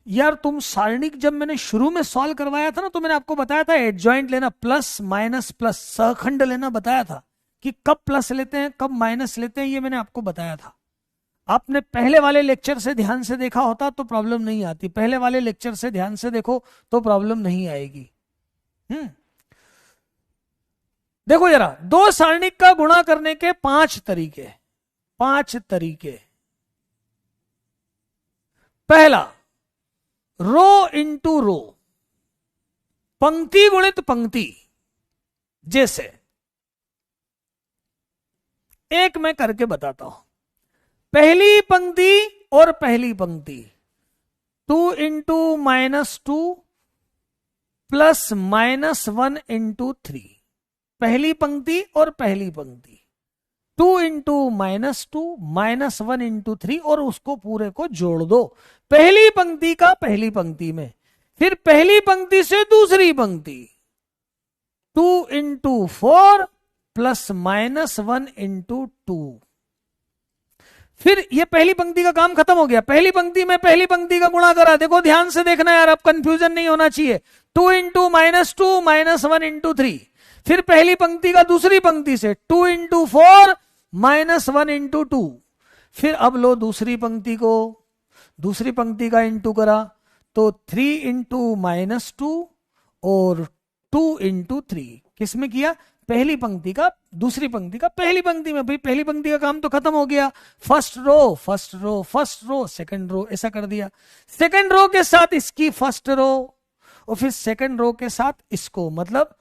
यार तुम सारणिक जब मैंने शुरू में सॉल्व करवाया था ना, तो मैंने आपको बताया था एडजॉइंट लेना, प्लस माइनस प्लस सहखंड लेना बताया था कि कब प्लस लेते हैं कब माइनस लेते हैं, ये मैंने आपको बताया था। आपने पहले वाले लेक्चर से ध्यान से देखा होता तो प्रॉब्लम नहीं आती, पहले वाले लेक्चर से ध्यान से देखो तो प्रॉब्लम नहीं आएगी। देखो जरा, दो सारणिक का गुणा करने के 5 तरीके, 5 तरीके। पहला, रो इंटू रो, पंक्ति गुणित पंक्ति। जैसे एक मैं करके बताता हूं, पहली पंक्ति और पहली पंक्ति 2 इंटू -2 प्लस -1 इंटू 3। पहली पंक्ति और पहली पंक्ति 2 इंटू -2 -1 इंटू 3, और उसको पूरे को जोड़ दो पहली पंक्ति का पहली पंक्ति में। फिर पहली पंक्ति से दूसरी पंक्ति 2 इंटू 4 प्लस -1 इंटू 2। फिर ये पहली पंक्ति का काम खत्म हो गया, पहली पंक्ति में पहली पंक्ति का गुणा करा। देखो ध्यान से देखना यार, अब कंफ्यूजन नहीं होना चाहिए। 2 इंटू -2 -1 इंटू 3। फिर पहली पंक्ति का दूसरी पंक्ति से 2 इंटू 4 -1 इंटू 2। फिर अब लो दूसरी पंक्ति को, दूसरी पंक्ति का इंटू करा तो 3 इंटू -2 और 2 इंटू 3। किसमें किया? पहली पंक्ति का दूसरी पंक्ति का पहली पंक्ति में। भाई पहली पंक्ति का काम तो खत्म हो गया, first row first row first row second row, ऐसा कर दिया। सेकंड रो के साथ इसकी फर्स्ट रो और फिर सेकंड रो के साथ इसको, मतलब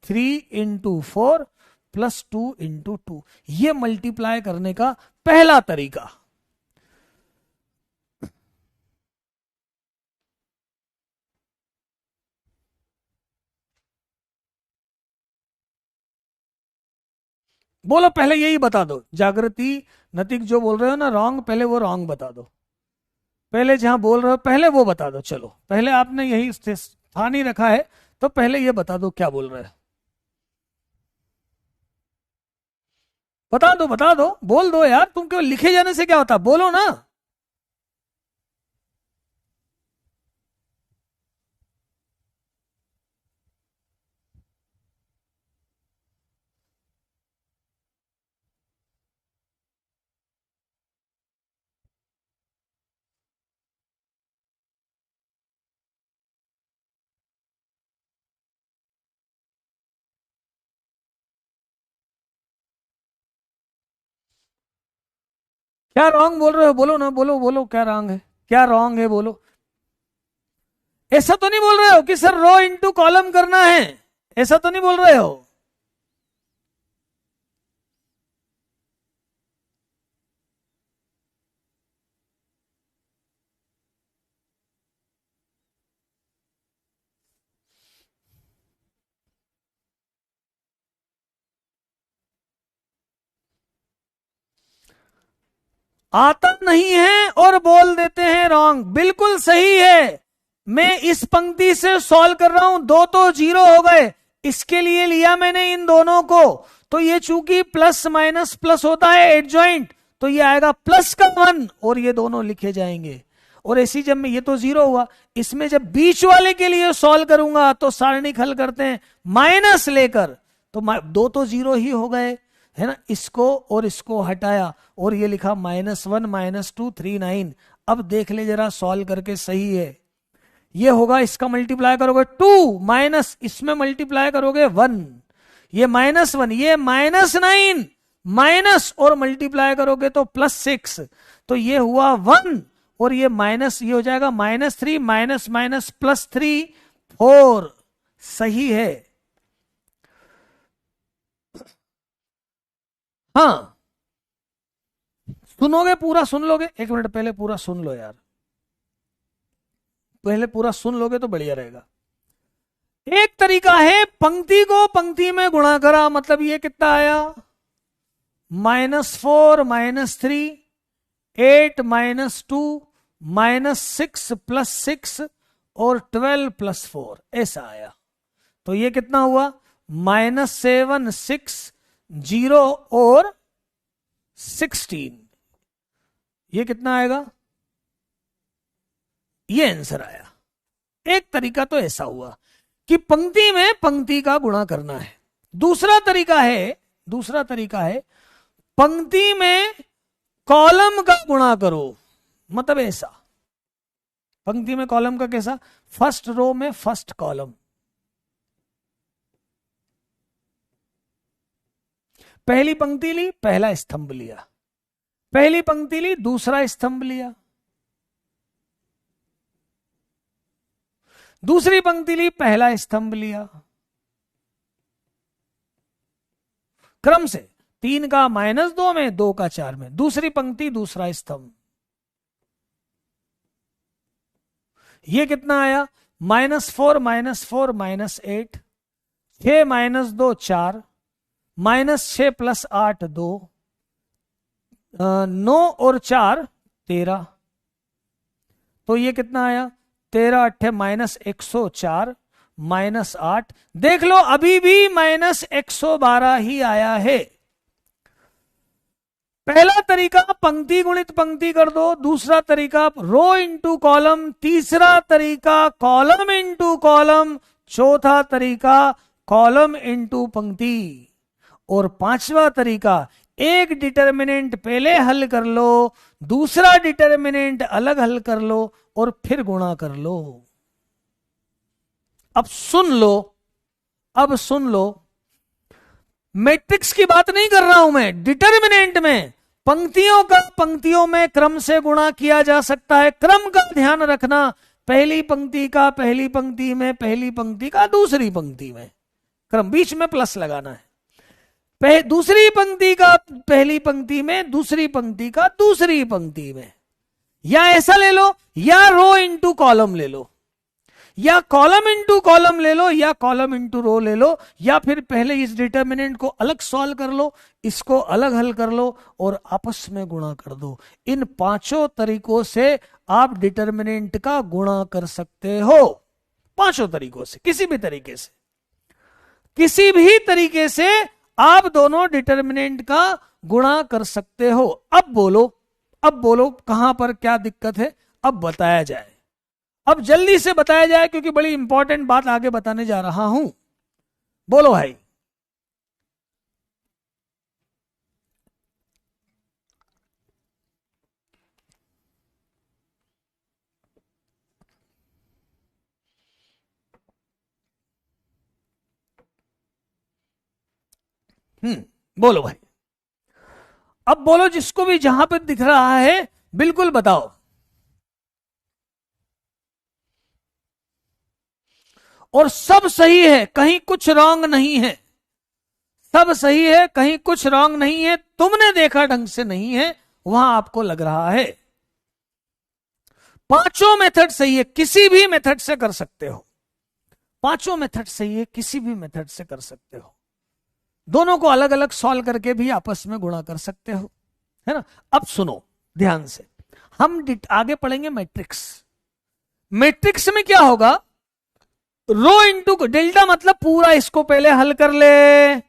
3 इंटू 4 प्लस 2 इंटू 2। ये मल्टीप्लाई करने का पहला तरीका। बोलो पहले यही बता दो, जागृति नतिक जो बोल रहे हो ना रॉन्ग, पहले वो रॉन्ग बता दो। पहले जहां बोल रहे हो पहले वो बता दो। चलो पहले आपने यही स्थान ही रखा है तो पहले ये बता दो क्या बोल रहे हैं। बता दो, बोल दो यार, तुम केवल लिखे जाने से क्या होता, बोलो ना। क्या रॉन्ग बोल रहे हो, बोलो ना, बोलो बोलो क्या रॉन्ग है, क्या रॉन्ग है बोलो। ऐसा तो नहीं बोल रहे हो कि सर रो इंटू कॉलम करना है, ऐसा तो नहीं बोल रहे हो। आता नहीं है और बोल देते हैं रॉन्ग, बिल्कुल सही है। मैं इस पंक्ति से सॉल्व कर रहा हूं, दो तो जीरो हो गए, इसके लिए लिया मैंने इन दोनों को, तो ये चूंकि प्लस माइनस प्लस होता है एडजॉइंट, तो ये आएगा प्लस का 1 और ये दोनों लिखे जाएंगे। और ऐसी जब मैं, ये तो जीरो हुआ, इसमें जब बीच वाले के लिए सॉल्व करूंगा तो सारणिक हल करते हैं माइनस लेकर, तो दो तो जीरो ही हो गए है ना, इसको और इसको हटाया और ये लिखा -1 -2 3 9। अब देख ले जरा सॉल्व करके, सही है। ये होगा, इसका मल्टीप्लाई करोगे 2 माइनस इसमें मल्टीप्लाई करोगे 1, ये -1 ये -9 माइनस और मल्टीप्लाई करोगे तो +6, तो ये हुआ 1 और ये माइनस, ये हो जाएगा -3 माइनस माइनस +3 4। सही है। हाँ सुनोगे, पूरा सुन लोगे, एक मिनट पहले पूरा सुन लो यार, पहले पूरा सुन लोगे तो बढ़िया रहेगा। एक तरीका है पंक्ति को पंक्ति में गुणा करा, मतलब ये कितना आया -4 -3 8 -2 -6 +6 और 12 +4 ऐसा आया। तो ये कितना हुआ -7 6 0 और 16, ये कितना आएगा ये आंसर आया। एक तरीका तो ऐसा हुआ कि पंक्ति में पंक्ति का गुणा करना है। दूसरा तरीका है पंक्ति में कॉलम का गुणा करो। मतलब ऐसा, पंक्ति में कॉलम का कैसा, फर्स्ट रो में फर्स्ट कॉलम, पहली पंक्ति ली पहला स्तंभ लिया, पहली पंक्ति ली दूसरा स्तंभ लिया, दूसरी पंक्ति ली पहला स्तंभ लिया, क्रम से 3 का -2 में, 2 का 4 में, दूसरी पंक्ति दूसरा स्तंभ। ये कितना आया, -4 -4 -8, 6 -2 4, -6 + 8 2, 9 और 4 13। तो ये कितना आया, 13 8 -104 -8। देख लो अभी भी -112 ही आया है। पहला तरीका पंक्ति गुणित पंक्ति कर दो, दूसरा तरीका रो इंटू कॉलम, तीसरा तरीका कॉलम इंटू कॉलम, चौथा तरीका कॉलम इंटू पंक्ति, और पांचवा तरीका एक डिटर्मिनेंट पहले हल कर लो, दूसरा डिटर्मिनेंट अलग हल कर लो और फिर गुणा कर लो। अब सुन लो, मैट्रिक्स की बात नहीं कर रहा हूं मैं, डिटर्मिनेंट में पंक्तियों का पंक्तियों में क्रम से गुणा किया जा सकता है। क्रम का ध्यान रखना, पहली पंक्ति का पहली पंक्ति में, पहली पंक्ति का दूसरी पंक्ति में, क्रम बीच में प्लस लगाना है। दूसरी पंक्ति का पहली पंक्ति में, दूसरी पंक्ति का दूसरी पंक्ति में, या ऐसा ले लो, या रो इंटू कॉलम ले लो, या कॉलम इंटू कॉलम ले लो, या कॉलम इंटू रो ले लो, या फिर पहले इस डिटर्मिनेंट को अलग सॉल्व कर लो, इसको अलग हल कर लो और आपस में गुणा कर दो। इन पांचों तरीकों से आप डिटर्मिनेंट का गुणा कर सकते हो। पांचों तरीकों से, किसी भी तरीके से आप दोनों डिटर्मिनेंट का गुणा कर सकते हो। अब बोलो कहां पर क्या दिक्कत है, अब बताया जाए, अब जल्दी से बताया जाए, क्योंकि बड़ी इंपॉर्टेंट बात आगे बताने जा रहा हूं। बोलो भाई। बोलो भाई, अब बोलो, जिसको भी जहां पर दिख रहा है बिल्कुल बताओ। और सब सही है, कहीं कुछ रॉन्ग नहीं है, सब सही है, कहीं कुछ रॉन्ग नहीं है। तुमने देखा ढंग से नहीं है, वहां आपको लग रहा है। पांचों मेथड सही है, किसी भी मेथड से कर सकते हो। पांचों मेथड सही है, किसी भी मेथड से कर सकते हो। दोनों को अलग अलग सॉल्व करके भी आपस में गुणा कर सकते हो, है ना। अब सुनो ध्यान से, हम आगे पढ़ेंगे मैट्रिक्स। मैट्रिक्स में क्या होगा, रो इंटू डेल्टा, मतलब पूरा इसको पहले हल कर ले।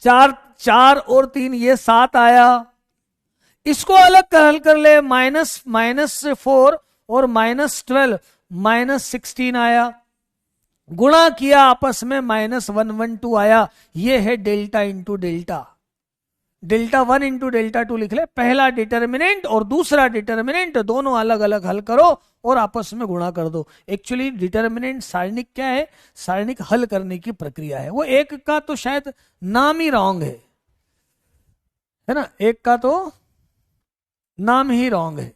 4 और 3 ये 7 आया, इसको अलग हल कर ले, -4 और -12 -16 आया, गुणा किया आपस में -112 आया। ये है delta into delta. Delta 1 into delta 2 लिख ले। पहला डिटर्मिनेंट और दूसरा डिटर्मिनेंट दोनों अलग अलग हल करो और आपस में गुणा कर दो। एक्चुअली डिटर्मिनेंट सारणिक क्या है, सारणिक हल करने की प्रक्रिया है। वो एक का तो शायद नाम ही रॉन्ग है ना, एक का तो नाम ही रॉन्ग है।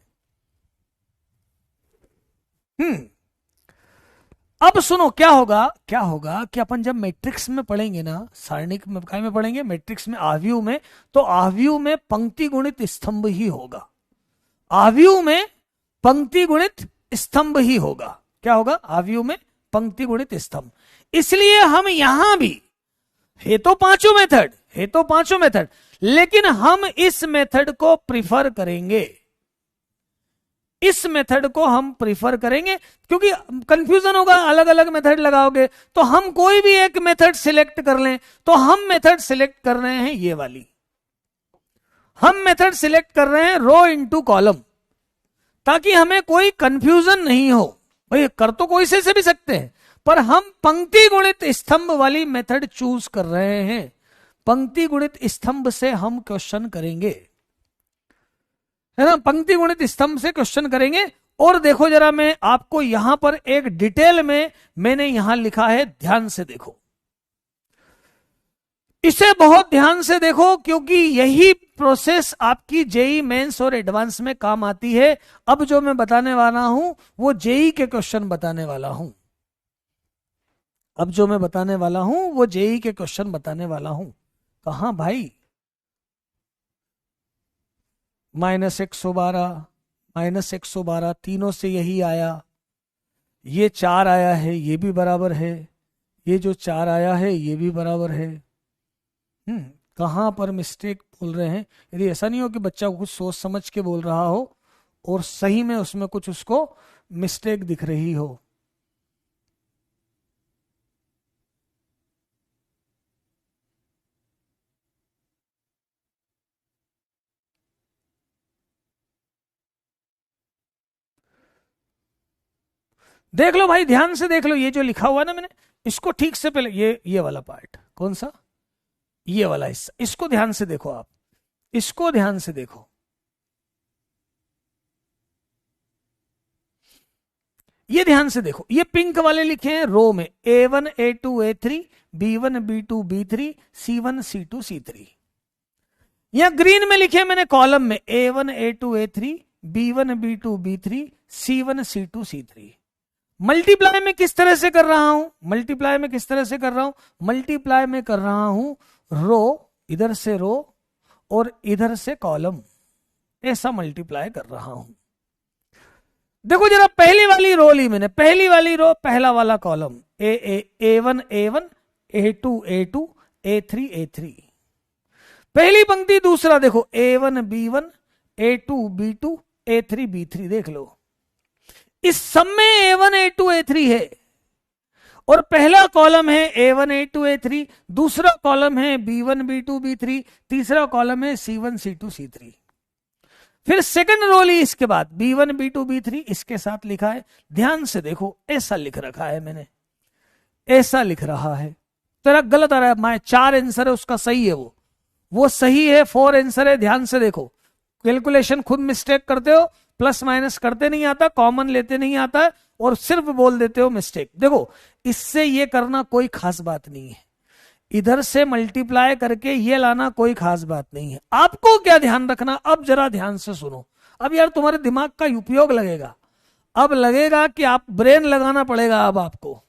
अब सुनो क्या होगा कि अपन जब मैट्रिक्स में पढ़ेंगे ना, सारणिक में काय में पढ़ेंगे, मैट्रिक्स में आव्यूह में, तो आव्यूह में पंक्ति गुणित स्तंभ ही होगा। आव्यूह में पंक्ति गुणित स्तंभ ही होगा। क्या होगा, आव्यूह में पंक्ति गुणित स्तंभ। इसलिए हम यहां भी, है तो पांचों मेथड, लेकिन हम इस मेथड को प्रिफर करेंगे। इस मेथड को हम प्रिफर करेंगे क्योंकि कंफ्यूजन होगा, अलग अलग मेथड लगाओगे। तो हम कोई भी एक मेथड सिलेक्ट कर लें, तो हम मेथड सिलेक्ट कर रहे हैं ये वाली, हम मेथड सिलेक्ट कर रहे हैं रो इंटू कॉलम। ताकि हमें कोई कंफ्यूजन नहीं हो। भाई कर तो कोई से भी सकते हैं, पर हम पंक्ति गुणित स्तंभ वाली मेथड चूज कर रहे हैं। पंक्ति गुणित स्तंभ से हम क्वेश्चन करेंगे, है ना, पंक्ति गुणित स्तंभ से क्वेश्चन करेंगे। और देखो जरा, मैं आपको यहां पर एक डिटेल में मैंने यहां लिखा है, ध्यान से देखो, इसे बहुत ध्यान से देखो, क्योंकि यही प्रोसेस आपकी जेई मेंस और एडवांस में काम आती है। अब जो मैं बताने वाला हूं वो जेई के क्वेश्चन बताने वाला हूं। अब जो मैं बताने वाला हूं वो जेई के क्वेश्चन बताने वाला हूं। कहां भाई, -112 -112 तीनों से यही आया, ये 4 आया है, ये भी बराबर है, ये जो 4 आया है ये भी बराबर है। कहां पर मिस्टेक बोल रहे हैं? यदि ऐसा नहीं हो कि बच्चा कुछ सोच समझ के बोल रहा हो और सही में उसमें कुछ उसको मिस्टेक दिख रही हो। देख लो भाई, ध्यान से देख लो, ये जो लिखा हुआ ना मैंने, इसको ठीक से पहले, ये वाला पार्ट कौन सा, ये वाला हिस्सा, इसको ध्यान से देखो आप, इसको ध्यान से देखो। ये ध्यान से देखो, ये पिंक वाले लिखे हैं रो में, A1 A2 A3 B1 B2 B3 C1 C2 C3। यहां ग्रीन में लिखे हैं मैंने कॉलम में A1 A2 A3 B1 B2 B3 C1 C2 C3। Multiply में किस तरह से कर रहा हूं, मल्टीप्लाई में किस तरह से कर रहा हूं, मल्टीप्लाई में कर रहा हूं रो, इधर से रो और इधर से कॉलम, ऐसा मल्टीप्लाई कर रहा हूं। देखो जरा, पहली वाली रो ली मैंने, पहली वाली रो पहला वाला column A1 A1 A2 A2 A3 A3, पहली पंक्ति दूसरा देखो A1 B1 A2 B2 A3 B3। देख लो, इस सब में A1 A2 A3 है, और पहला कॉलम है A1 A2 A3, दूसरा कॉलम है B1 B2 B3, तीसरा कॉलम है C1 C2 C3। फिर सेकंड रो ली, इसके बाद B1 B2 B3 इसके साथ लिखा है। ध्यान से देखो, ऐसा लिख रखा है मैंने, ऐसा लिख रहा है, तेरा गलत आ रहा है। मैं 4 आंसर है उसका सही है, वो सही है, 4 आंसर है। ध्यान से देखो, कैलकुलेशन खुद मिस्टेक करते हो, प्लस माइनस करते नहीं आता, कॉमन लेते नहीं आता, और सिर्फ बोल देते हो मिस्टेक। देखो, इससे ये करना कोई खास बात नहीं है, इधर से मल्टीप्लाई करके ये लाना कोई खास बात नहीं है। आपको क्या ध्यान रखना, अब जरा ध्यान से सुनो। अब यार तुम्हारे दिमाग का उपयोग लगेगा, अब लगेगा कि आप ब्रेन लगाना पड़ेगा अब आपको।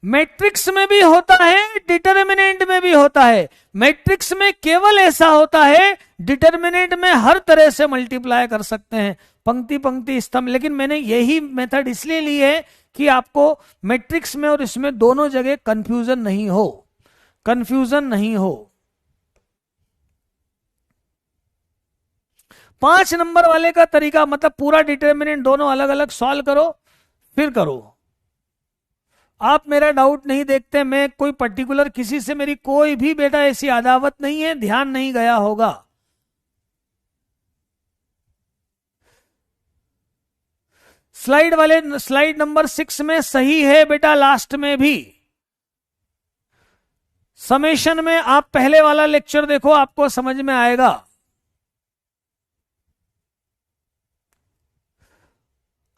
मैट्रिक्स में भी होता है, डिटर्मिनेंट में भी होता है। मैट्रिक्स में केवल ऐसा होता है, डिटर्मिनेंट में हर तरह से मल्टीप्लाई कर सकते हैं, पंक्ति पंक्ति स्तंभ। लेकिन मैंने यही मेथड इसलिए ली है कि आपको मैट्रिक्स में और इसमें दोनों जगह कंफ्यूजन नहीं हो, कंफ्यूजन नहीं हो। 5 नंबर वाले का तरीका, मतलब पूरा डिटर्मिनेंट दोनों अलग अलग सॉल्व करो, फिर करो। आप मेरा डाउट नहीं देखते, मैं कोई पर्टिकुलर किसी से मेरी कोई भी बेटा ऐसी अदावत नहीं है, ध्यान नहीं गया होगा। स्लाइड नंबर 6 में सही है बेटा, लास्ट में भी समेशन में आप पहले वाला लेक्चर देखो, आपको समझ में आएगा।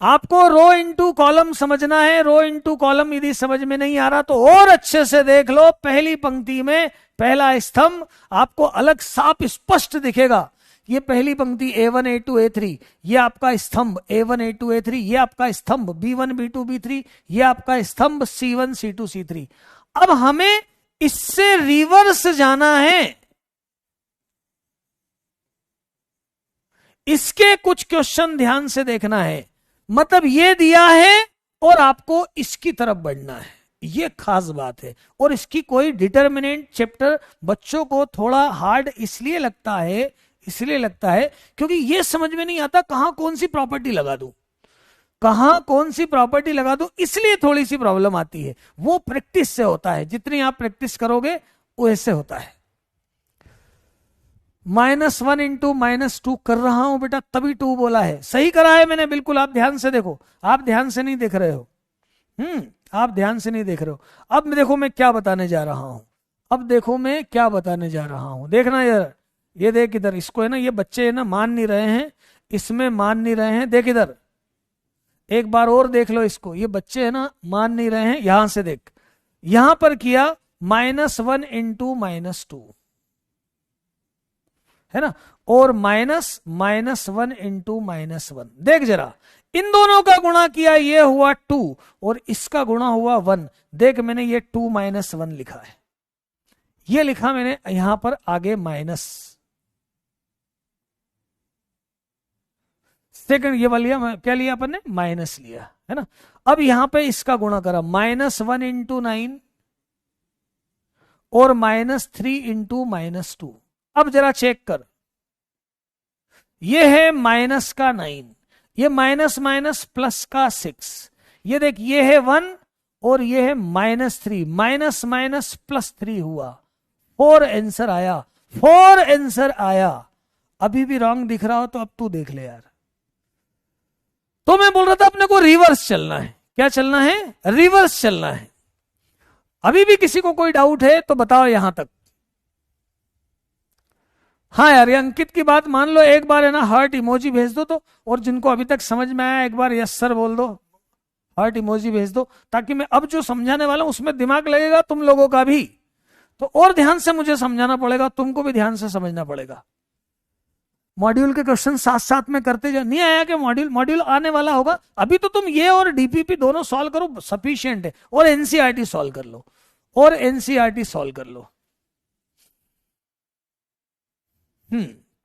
आपको रो इनटू कॉलम समझना है, रो इनटू कॉलम यदि समझ में नहीं आ रहा तो और अच्छे से देख लो। पहली पंक्ति में पहला स्तंभ आपको अलग साफ स्पष्ट दिखेगा। ये पहली पंक्ति A1 A2 A3, ये आपका स्तंभ A1 A2 A3, ये आपका स्तंभ B1 B2 B3, ये आपका स्तंभ C1 C2 C3। अब हमें इससे रिवर्स जाना है, इसके कुछ क्वेश्चन ध्यान से देखना है। मतलब ये दिया है और आपको इसकी तरफ बढ़ना है, ये खास बात है। और इसकी कोई डिटर्मिनेंट चैप्टर बच्चों को थोड़ा हार्ड इसलिए लगता है, इसलिए लगता है क्योंकि ये समझ में नहीं आता कहां कौन सी प्रॉपर्टी लगा दूं, कहां कौन सी प्रॉपर्टी लगा दूं, इसलिए थोड़ी सी प्रॉब्लम आती है। वो प्रैक्टिस से होता है, जितनी आप प्रैक्टिस करोगे वैसे होता है। -1 इंटू -2 कर रहा हूं बेटा, तभी 2 बोला है, सही करा है मैंने बिल्कुल। आप ध्यान से देखो, आप ध्यान से नहीं देख रहे हो, आप ध्यान से नहीं देख रहे हो। अब देखो मैं क्या बताने जा रहा हूं, अब देखो मैं क्या बताने जा रहा हूं, देखना यार, ये देख इधर, इसको है ना, ये बच्चे है ना मान नहीं रहे हैं, इसमें मान नहीं रहे हैं, देख इधर एक बार और देख लो इसको, ये बच्चे है ना मान नहीं रहे हैं, यहां से देख, यहां पर किया -1 इंटू -2 है ना, और -1 इंटू -1, देख जरा इन दोनों का गुणा किया, ये हुआ 2 और इसका गुणा हुआ 1, देख मैंने ये 2 - 1 लिखा है, ये लिखा मैंने यहां पर आगे माइनस, सेकंड ये वाला लिया, क्या लिया अपन ने, माइनस लिया है ना। अब यहां पे इसका गुणा करा, -1 इंटू 9 और -3 इंटू -2। अब जरा चेक कर, ये है माइनस का 9, ये माइनस माइनस प्लस का 6, ये देख ये है 1 और ये है -3, माइनस माइनस +3 हुआ, 4 आंसर आया, 4 आंसर आया। अभी भी रॉन्ग दिख रहा हो तो अब तू देख ले यार। तो मैं बोल रहा था अपने को रिवर्स चलना है, क्या चलना है, रिवर्स चलना है। अभी भी किसी को कोई डाउट है तो बताओ यहां तक। हाँ यार, ये अंकित की बात मान लो, एक बार है ना हार्ट इमोजी भेज दो तो, और जिनको अभी तक समझ में आया एक बार यस सर बोल दो, हार्ट इमोजी भेज दो, ताकि मैं अब जो समझाने वाला हूं उसमें दिमाग लगेगा तुम लोगों का भी, तो और ध्यान से मुझे समझाना पड़ेगा, तुमको भी ध्यान से समझना पड़ेगा। मॉड्यूल के क्वेश्चन साथ साथ में करते जाओ, नहीं आया कि मॉड्यूल आने वाला होगा, अभी तो तुम ये और डीपीपी दोनों सॉल्व करो, सफिशिएंट है, और एनसीईआरटी सॉल्व कर लो, और एनसीईआरटी सॉल्व कर लो।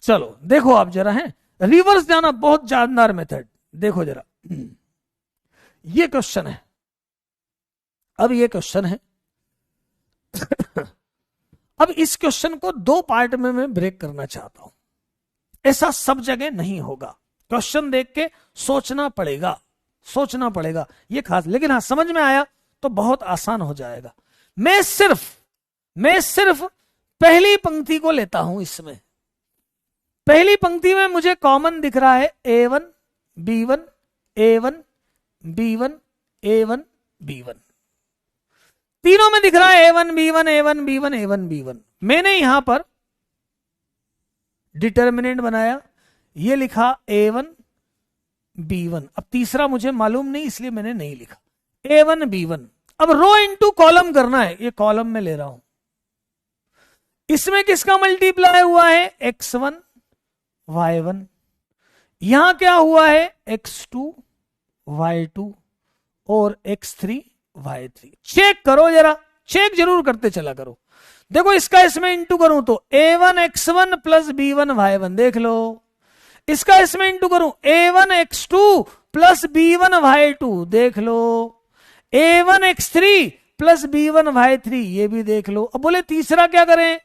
चलो देखो आप जरा, है रिवर्स जाना बहुत जानदार मेथड, देखो जरा, ये क्वेश्चन है, अब ये क्वेश्चन है अब इस क्वेश्चन को 2 पार्ट में मैं ब्रेक करना चाहता हूं, ऐसा सब जगह नहीं होगा, क्वेश्चन देख के सोचना पड़ेगा, सोचना पड़ेगा, ये खास, लेकिन हाँ समझ में आया तो बहुत आसान हो जाएगा। मैं सिर्फ पहली पंक्ति को लेता हूं, इसमें पहली पंक्ति में मुझे कॉमन दिख रहा है A1 B1 A1 B1 A1 B1, तीनों में दिख रहा है A1 B1 A1 B1 A1 B1। मैंने यहां पर डिटर्मिनेंट बनाया, ये लिखा A1 B1, अब तीसरा मुझे मालूम नहीं इसलिए मैंने नहीं लिखा, A1 B1। अब रो इनटू कॉलम करना है, ये कॉलम में ले रहा हूं, इसमें किसका मल्टीप्लाई हुआ है, X1 Y1, यहां क्या हुआ है, X2 Y2 और X3 Y3। चेक करो जरा, चेक जरूर करते चला करो। देखो इसका इसमें इंटू करूं तो A1 X1 plus B1 Y1, देख लो, इसका इसमें इंटू करूं A1 X2 plus B1 Y2, देख लो, A1 X3 plus B1 Y3, ये भी देख लो। अब बोले तीसरा क्या करें,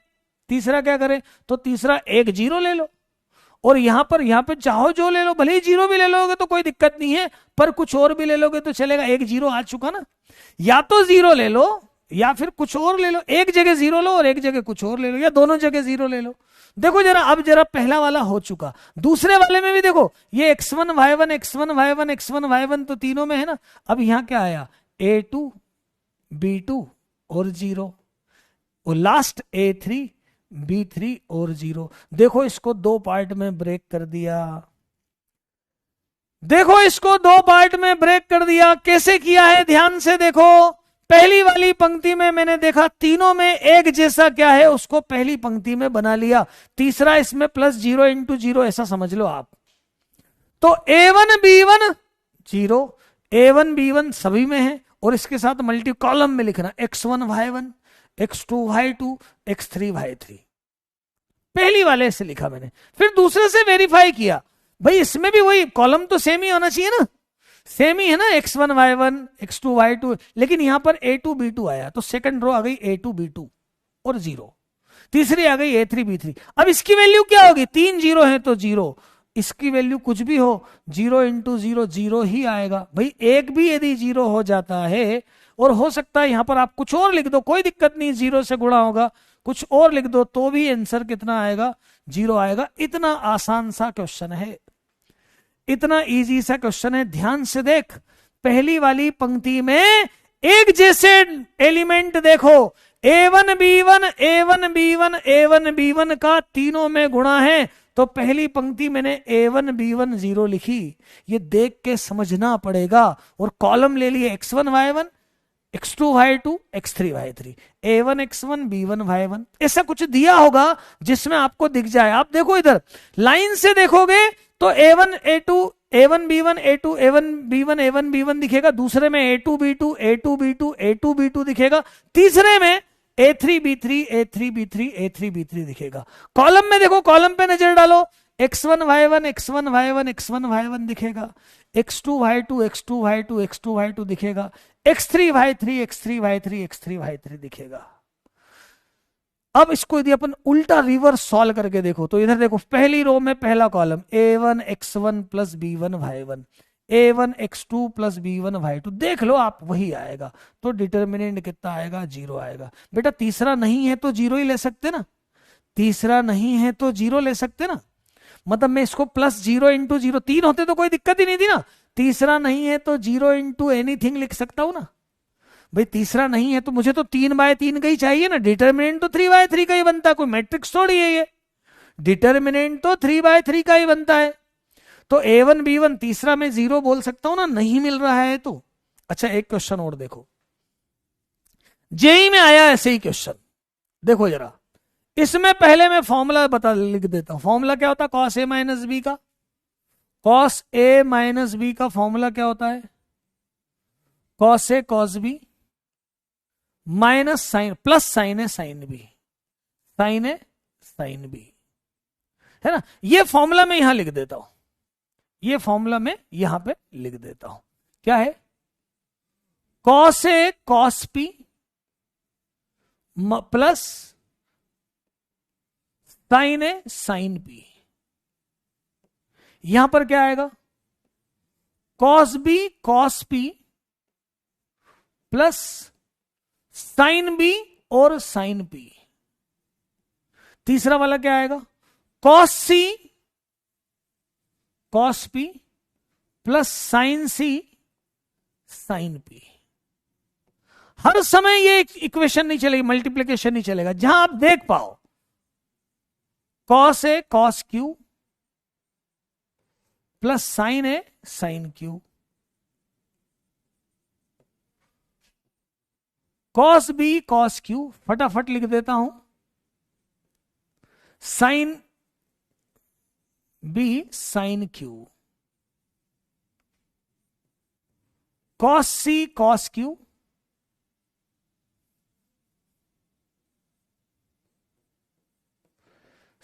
तीसरा क्या करें, तो तीसरा एक 0 ले लो, और यहां पे चाहो जो ले लो, भले ही 0 भी ले लोगे तो कोई दिक्कत नहीं है, पर कुछ और भी ले लोगे तो चलेगा, एक 0 आ चुका ना, या तो 0 ले लो या फिर कुछ और ले लो, एक जगह 0 लो और एक जगह कुछ और ले लो, या दोनों जगह 0 ले लो। देखो जरा, अब जरा पहला वाला हो चुका, दूसरे वाले में भी देखो, ये X1 Y1 X1 Y1 X1 Y1 तो तीनों में है ना। अब यहां क्या आया, A2 B2 और 0, और लास्ट A3 B3 और 0। देखो इसको 2 पार्ट में ब्रेक कर दिया, देखो इसको 2 पार्ट में ब्रेक कर दिया। कैसे किया है, ध्यान से देखो, पहली वाली पंक्ति में मैंने देखा तीनों में एक जैसा क्या है, उसको पहली पंक्ति में बना लिया, तीसरा इसमें +0 इंटू 0 ऐसा समझ लो आप। तो A1 B1 0, A1 B1 सभी में है, और इसके साथ मल्टी कॉलम में लिखना X1 Y1 X2 Y2 X3 Y3, पहली वाले से लिखा मैंने। फिर दूसरे से वेरीफाई किया, भाई इसमें भी वही कॉलम तो सेम ही होना चाहिए ना, सेम ही है ना, X1 Y1 X2 Y2, लेकिन यहां पर A2 B2 आया तो सेकंड रो आ गई A2 B2 और 0। तीसरी आ गई A3B3। अब इसकी वैल्यू क्या होगी, 3 जीरो है तो 0, इसकी वैल्यू कुछ भी हो 0 इंटू 0 0 ही आएगा भाई। एक भी यदि 0 हो जाता है, और हो सकता है यहां पर आप कुछ और लिख दो, कोई दिक्कत नहीं, 0 से गुणा होगा, कुछ और लिख दो तो भी आंसर कितना आएगा, 0 आएगा। इतना आसान सा क्वेश्चन है, इतना इजी सा क्वेश्चन है। ध्यान से देख, पहली वाली पंक्ति में एक जैसे एलिमेंट देखो, A1 B1 A1 B1 A1 B1 का तीनों में गुणा है, तो पहली पंक्ति मैंने A1 B1 0 लिखी, ये देख के समझना पड़ेगा। और कॉलम ले लिए X1 Y1 X2 Y2 X3 Y3, A1 X1 B1 Y1, ऐसा कुछ दिया होगा जिसमें आपको दिख जाए। आप देखो इधर लाइन से देखोगे तो A1 A2 A1 B1 A2 A1 B1 A1 B1 दिखेगा, दूसरे में A2 B2 A2 B2 A2 B2 दिखेगा, तीसरे में A3 B3 A3 B3 A3 B3 दिखेगा। कॉलम में देखो, कॉलम पे नजर डालो, X1 Y1 X1 Y1 X1 Y1 दिखेगा, X2 Y2 X2 Y2 X2 Y2 दिखेगा, X3 Y3 X3 Y3 X3 Y3 दिखेगा। अब इसको यदि अपन उल्टा रिवर्स सॉल्व करके देखो तो इधर देखो, पहली रो में पहला column A1 X1 plus B1 Y1 A1 X2 plus B1 Y2, देख लो आप वही आएगा। तो डिटर्मिनेंट कितना आएगा, 0 आएगा। बेटा तीसरा नहीं है तो 0 ही ले सकते ना, तीसरा नहीं है तो 0 ले सकते ना, मतलब मैं इसको प्लस 0 इंटू 0, 3 होते तो कोई दिक्कत ही नहीं थी ना, तीसरा नहीं है तो 0 इंटू एनीथिंग लिख सकता हूं ना भाई। तीसरा नहीं है तो मुझे तो 3/3 का ही चाहिए ना, डिटर्मिनेंट तो 3/3 का ही बनता है, कोई मैट्रिक्स थोड़ी है ये, डिटर्मिनेंट तो 3/3 का ही बनता है। तो A1 B1 तीसरा मैं 0 बोल सकता हूं ना, नहीं मिल रहा है तो। अच्छा एक क्वेश्चन और देखो, जेई में आया ऐसे ही क्वेश्चन, देखो जरा, इसमें पहले मैं फॉर्मूला बता लिख देता हूं। फॉर्मूला क्या होता है cos A माइनस बी का, cos A माइनस बी का फॉर्मूला क्या होता है, cos A cos B minus sine plus sine A sine B, sine A sine B, है ना। ये फॉर्मूला मैं यहां लिख देता हूं, ये फॉर्मूला मैं यहां पे लिख देता हूं, क्या है, cos A cos P plus sine A sine B. यहां पर क्या आएगा, cos B cos P plus sine B और साइन पी। तीसरा वाला क्या आएगा, cos C cos P plus sine C sine P। हर समय ये इक्वेशन नहीं चलेगी, मल्टीप्लिकेशन नहीं चलेगा, जहां आप देख पाओ cos A cos Q plus sine A sine Q, cos B cos Q, फटाफट लिख देता हूं, sine B sine Q, cos C cos Q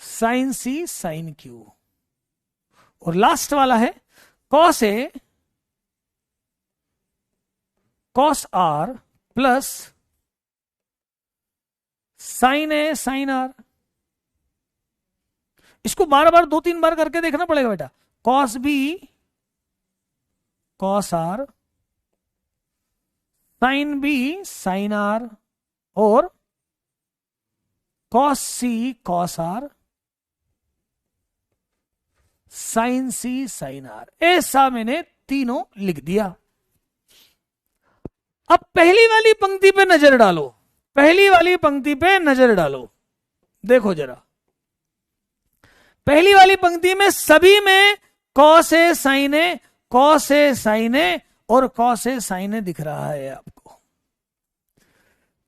sine C sine Q, और लास्ट वाला है cos A cos R plus sine A sine R. इसको बार बार 2-3 बार करके देखना पड़ेगा बेटा, cos B cos R sine B sine R और cos C cos R sine C sine R, ऐसा मैंने तीनों लिख दिया। अब पहली वाली पंक्ति पे नजर डालो, पहली वाली पंक्ति पे नजर डालो, देखो जरा, पहली वाली पंक्ति में सभी में cos A sin A cos A sin A और cos A sin A दिख रहा है आपको।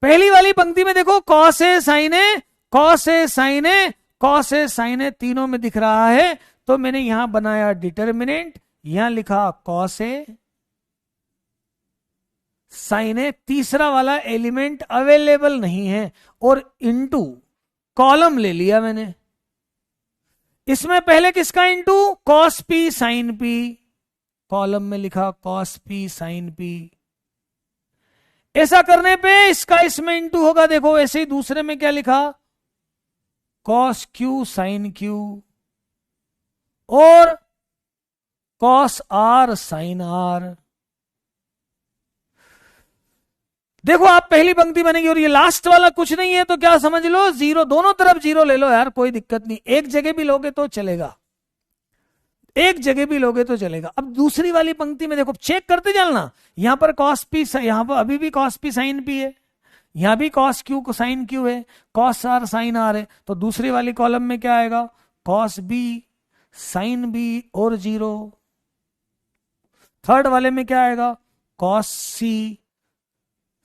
पहली वाली पंक्ति में देखो cos A sin A cos A sin A cos A sin A तीनों में दिख रहा है, तो मैंने यहां बनाया डिटर्मिनेंट, यहां लिखा cos A साइन ए, तीसरा वाला एलिमेंट अवेलेबल नहीं है, और इनटू कॉलम ले लिया मैंने, इसमें पहले किसका into, cos P sin P, column में लिखा cos P sin P। ऐसा करने पे इसका इसमें इनटू होगा, देखो ऐसे ही दूसरे में क्या लिखा, कॉस क्यू साइन क्यू और कॉस आर साइन आर। देखो आप पहली पंक्ति बनेगी और ये लास्ट वाला कुछ नहीं है तो क्या समझ लो, जीरो, दोनों तरफ जीरो ले लो यार, कोई दिक्कत नहीं, एक जगह भी लोगे तो चलेगा, एक जगह भी लोगे तो चलेगा। अब दूसरी वाली पंक्ति में देखो, चेक करते चलना, यहां पर कॉस पी, यहां पर अभी भी कॉस पी साइन पी है, यहां भी कॉस क्यू को साइन क्यू है, कॉस आर साइन आर है, तो दूसरी वाली कॉलम में क्या आएगा, कॉस बी साइन बी और जीरो। थर्ड वाले में क्या आएगा, कॉस सी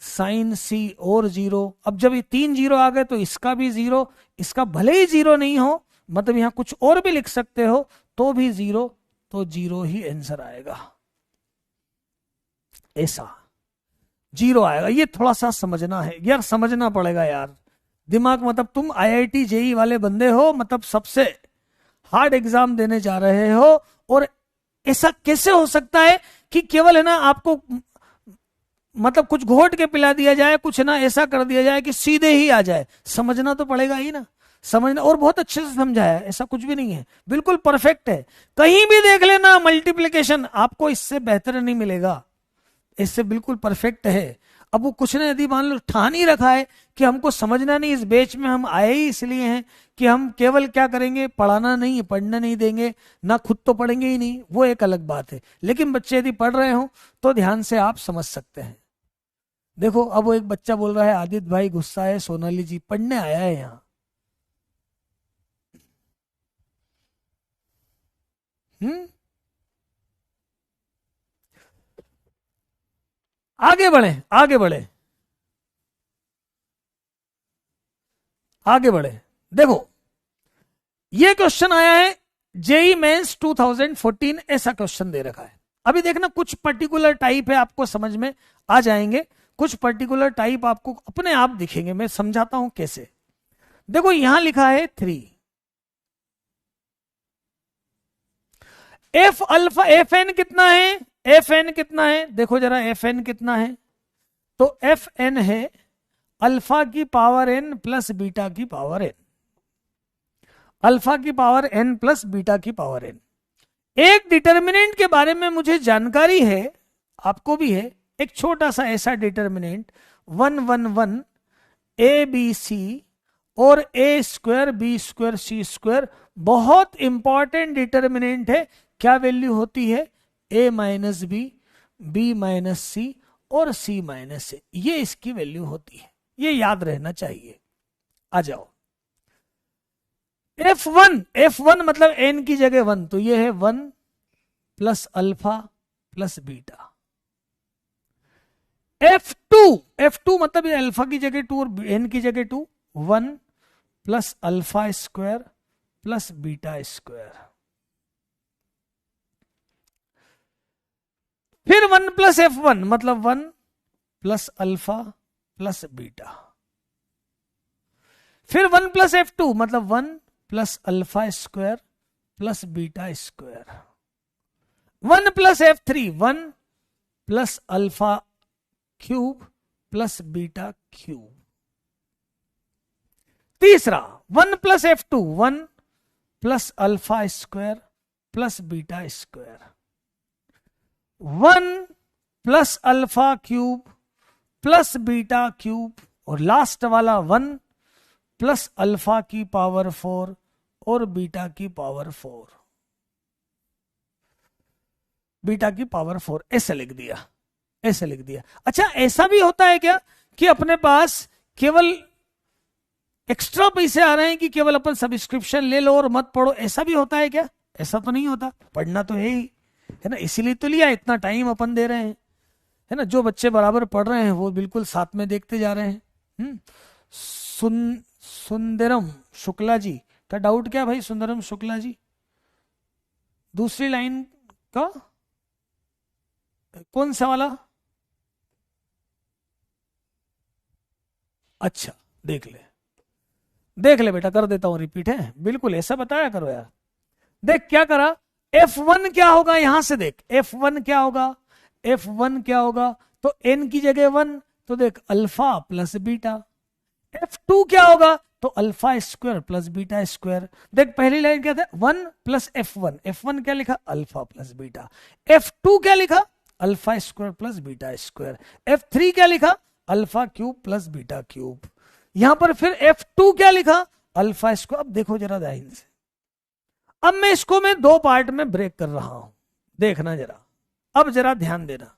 साइन सी और जीरो। अब जब ये तीन जीरो आ गए तो इसका भी जीरो, इसका भले ही जीरो नहीं हो, मतलब यहां कुछ और भी लिख सकते हो तो भी जीरो, तो जीरो ही आंसर आएगा, ऐसा जीरो आएगा। ये थोड़ा सा समझना है यार, समझना पड़ेगा यार, दिमाग, मतलब तुम आईआईटी जेई वाले बंदे हो, मतलब सबसे हार्ड एग्जाम देने जा रहे हो, और ऐसा कैसे हो सकता है कि केवल है ना आपको मतलब कुछ घोट के पिला दिया जाए, कुछ ना ऐसा कर दिया जाए कि सीधे ही आ जाए, समझना तो पड़ेगा ही ना, समझना, और बहुत अच्छे से समझाया, ऐसा कुछ भी नहीं है, बिल्कुल परफेक्ट है। कहीं भी देख लेना मल्टीप्लिकेशन, आपको इससे बेहतर नहीं मिलेगा, इससे बिल्कुल परफेक्ट है। अब वो कुछ ने यदि मान लो ठान ही रखा है कि हमको समझना नहीं, इस बैच में हम आए ही इसलिए हैं कि हम केवल क्या करेंगे, पढ़ाना नहीं, पढ़ने नहीं देंगे ना, खुद तो पढ़ेंगे ही नहीं, वो एक अलग बात है, लेकिन बच्चे यदि पढ़ रहे हो तो ध्यान से आप समझ सकते हैं। देखो अब वो एक बच्चा बोल रहा है, आदित्य भाई गुस्सा है, सोनाली जी पढ़ने आया है यहाँ। आगे बढ़े, आगे बढ़े, आगे बढ़े। देखो ये क्वेश्चन आया है जेई मेंस 2014, ऐसा क्वेश्चन दे रखा है। अभी देखना कुछ पर्टिकुलर टाइप है, आपको समझ में आ जाएंगे, कुछ पर्टिकुलर टाइप आपको अपने आप दिखेंगे, मैं समझाता हूं कैसे। देखो यहां लिखा है 3 एफ अल्फा, एफ एन कितना है, एफ एन कितना है, देखो जरा एफ एन कितना है, तो एफ एन है अल्फा की पावर एन प्लस बीटा की पावर एन, अल्फा की पावर एन प्लस बीटा की पावर एन। एक डिटर्मिनेंट के बारे में मुझे जानकारी है, आपको भी है, एक छोटा सा ऐसा डिटर्मिनेंट 1 1 1 ए बी सी और ए square B square C square, बहुत इंपॉर्टेंट डिटर्मिनेंट है। क्या वैल्यू होती है, A minus B minus C और सी माइनस ए, ये इसकी वैल्यू होती है, ये याद रहना चाहिए। आ जाओ F1 मतलब n की जगह 1, तो ये है 1 plus alpha plus beta. F2 मतलब ये अल्फा की जगह 2 और n की जगह 2, 1 plus alpha square plus beta square. फिर 1 प्लस F1 मतलब 1 प्लस अल्फा प्लस बीटा। फिर 1 प्लस F2 मतलब 1 plus alpha square plus beta square. 1 plus F3 1 plus alpha cube plus beta cube. तीसरा 1 plus F2 1 plus alpha square plus beta square. 1 plus alpha cube plus beta cube, और last वाला 1 plus alpha की power 4 और beta की power 4, beta की power 4, ऐसे लिख दिया, ऐसे लिख दिया। अच्छा ऐसा भी होता है क्या कि अपने पास केवल एक्स्ट्रा पैसे आ रहे हैं कि केवल अपन सब्सक्रिप्शन ले लो और मत पढ़ो, ऐसा भी होता है क्या? ऐसा तो नहीं होता, पढ़ना तो है ही, है ना, इसीलिए तो लिया, इतना टाइम अपन दे रहे हैं, है ना। जो बच्चे बराबर पढ़ रहे हैं वो बिल्कुल साथ में देखते जा रहे हैं। सुंदरम शुक्ला जी का डाउट क्या भाई? सुंदरम शुक्ला जी दूसरी लाइन का कौन सा वाला? अच्छा देख ले, देख ले बेटा, कर देता हूं रिपीट, है बिल्कुल ऐसा बताया करो यार। देख क्या करा, F1 क्या होगा, यहां से देख F1 क्या होगा, F1 क्या होगा, तो n की जगह 1, तो देख अल्फा प्लस बीटा। F2 क्या होगा, तो alpha square plus beta square. देख पहली लाइन क्या था, 1 प्लस F1, F1 क्या लिखा, अल्फा प्लस बीटा। F2 क्या लिखा, alpha square plus beta square. F3 क्या लिखा, alpha cube plus beta cube. यहां पर फिर F2 क्या लिखा, अल्फा स्क्वायर। अब देखो जरा ध्यान से, अब मैं इसको मैं दो पार्ट में ब्रेक कर रहा हूं, देखना जरा, अब जरा ध्यान देना।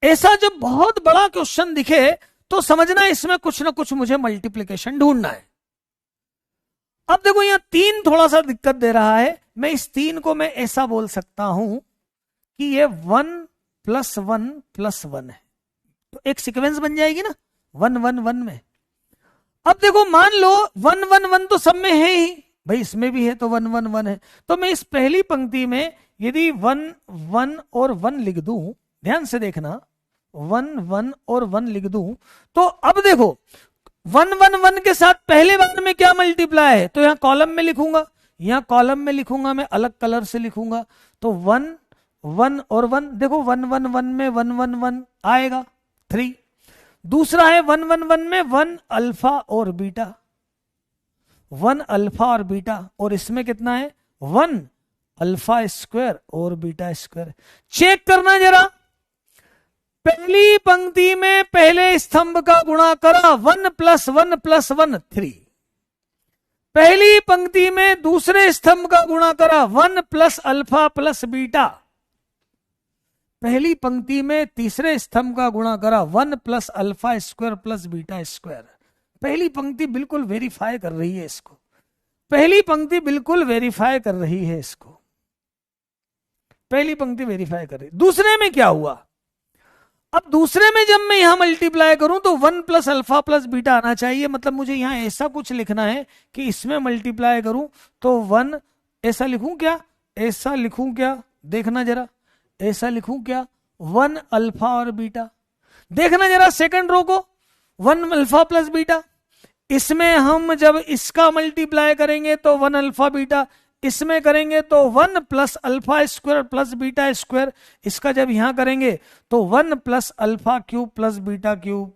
ऐसा जब बहुत बड़ा क्वेश्चन दिखे तो समझना इसमें कुछ ना कुछ मुझे मल्टीप्लीकेशन ढूंढना है। अब देखो यहां 3 थोड़ा सा दिक्कत दे रहा है, मैं इस 3 को मैं ऐसा बोल सकता हूं कि ये 1 प्लस 1 प्लस 1 है, तो एक सीक्वेंस बन जाएगी ना 1 1 1 में। अब देखो मान लो 1 1 1 तो सब में है ही भाई, इसमें भी है तो 1 1 1 है, तो मैं इस पहली पंक्ति में यदि 1 1 और 1 लिख दूं, ध्यान से देखना, 1 1 और 1 लिख दूं, तो अब देखो 1 1 1 के साथ पहले बार में क्या मल्टीप्लाई है, तो यहां कॉलम में लिखूंगा, यहां कॉलम में लिखूंगा, मैं अलग कलर से लिखूंगा, तो 1 1 और 1, देखो 1 1 1 में 1 1 1 आएगा 3। दूसरा है 1 1 1 में 1 अल्फा और बीटा, 1 अल्फा और बीटा, और इसमें कितना है 1 अल्फा स्क्वायर और बीटा स्क्वायर। चेक करना जरा, पहली पंक्ति में पहले स्तंभ का गुणा करा 1 प्लस 1 प्लस 1 3, पहली पंक्ति में दूसरे स्तंभ का गुणा करा 1 प्लस अल्फा प्लस बीटा, पहली पंक्ति में तीसरे स्तंभ का गुणा करा 1 plus alpha square plus beta square. पहली पंक्ति बिल्कुल वेरीफाई कर रही है इसको, पहली पंक्ति बिल्कुल वेरीफाई कर रही है इसको, पहली पंक्ति वेरीफाई कर रही। दूसरे में क्या हुआ, अब दूसरे में जब मैं यहां मल्टीप्लाई करूं तो 1 प्लस अल्फा प्लस बीटा आना चाहिए, मतलब मुझे यहां ऐसा कुछ लिखना है कि इसमें मल्टीप्लाई करूं तो 1, ऐसा लिखूं क्या, ऐसा लिखूं क्या, देखना जरा, ऐसा लिखूं क्या, 1 अल्फा और बीटा। देखना जरा सेकंड रो को, 1 अल्फा प्लस बीटा, इसमें हम जब इसका मल्टीप्लाई करेंगे तो 1 अल्फा बीटा, इसमें करेंगे तो 1 plus alpha square plus beta square, इसका जब यहां करेंगे तो 1 plus alpha cube plus beta cube.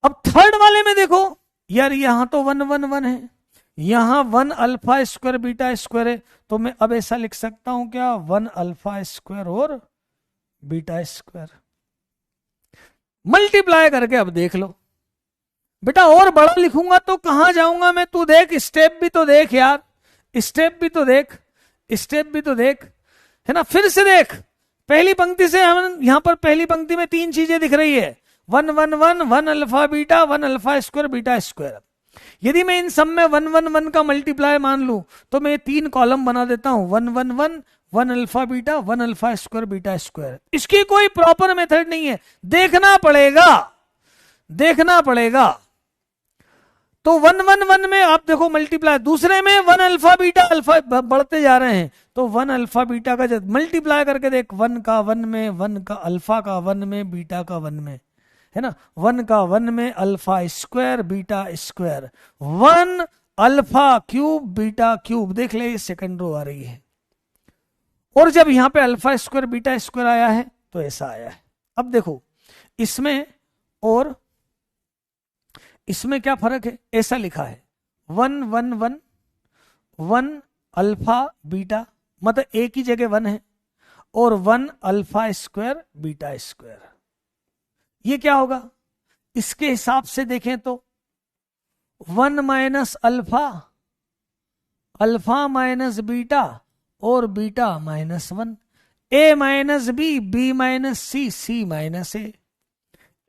अब थर्ड वाले में देखो यार, यहां तो 1 1 1 है, यहां 1 अल्फा स्क्वायर बीटा स्क्वायर है, तो मैं अब ऐसा लिख सकता हूं क्या, 1 अल्फा स्क्वायर और बीटा स्क्वायर। मल्टीप्लाई करके अब देख लो बेटा, और बड़ा लिखूंगा तो कहां जाऊंगा मैं, तू देख, स्टेप भी तो देख यार, स्टेप भी तो देख, स्टेप भी तो देख, है ना। फिर से देख, पहली पंक्ति से हम यहां पर पहली पंक्ति में 3 चीजें दिख रही है, 1 1 1 1 alpha beta 1 alpha square beta square. यदि मैं इन सब में 1 1 1 का मल्टीप्लाई मान लूं तो मैं 3 कॉलम बना देता हूं, 1 1 1 1 alpha beta 1 alpha square beta square. इसकी कोई प्रॉपर मेथड नहीं है, देखना पड़ेगा, देखना पड़ेगा। तो 1 1 1 में आप देखो मल्टीप्लाई, दूसरे में 1 अल्फा बीटा अल्फा बढ़ते जा रहे हैं, तो 1 अल्फा बीटा का जब मल्टीप्लाई करके देख, 1 का 1 में, 1 का अल्फा का 1 में, बीटा का 1 में, है ना, 1 का 1 में alpha square beta square, 1 alpha cube beta cube. देख ले ये सेकंड रो आ रही है, और जब यहां पे अल्फा स्क्वायर बीटा स्क्वायर आया है तो ऐसा आया है। अब देखो इसमें और इसमें क्या फर्क है, ऐसा लिखा है 1 1 1 1 अल्फा बीटा, मतलब एक ही जगह 1 है, और 1 अल्फा स्क्वायर बीटा स्क्वायर। ये क्या होगा, इसके हिसाब से देखें तो 1 minus alpha, alpha minus beta और बीटा माइनस 1, ए माइनस बी माइनस सी माइनस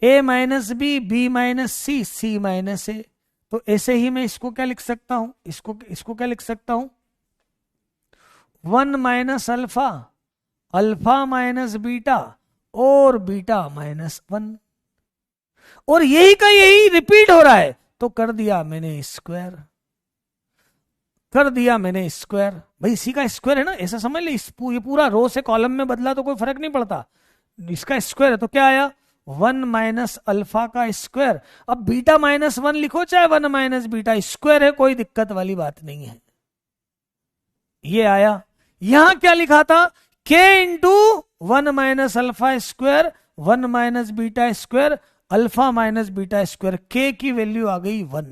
ए माइनस बी माइनस सी माइनस ए। तो ऐसे ही मैं इसको क्या लिख सकता हूं, इसको क्या लिख सकता हूं, 1 minus alpha, alpha minus beta और बीटा माइनस 1, और यही का यही रिपीट हो रहा है, तो कर दिया मैंने स्क्वायर, कर दिया मैंने स्क्वायर। भाई इसी का स्क्वायर है ना, ऐसा समझ ले, ये पूरा रो से कॉलम में बदला तो कोई फर्क नहीं पड़ता, इसका स्क्वायर है, तो क्या आया 1 माइनस अल्फा का स्क्वायर। अब बीटा माइनस 1 लिखो चाहे 1 माइनस बीटा, स्क्वायर है, कोई दिक्कत वाली बात नहीं है। ये आया, यहां क्या लिखा था, k into 1 minus alpha square 1 minus beta square alpha minus beta square, के की वैल्यू आ गई 1,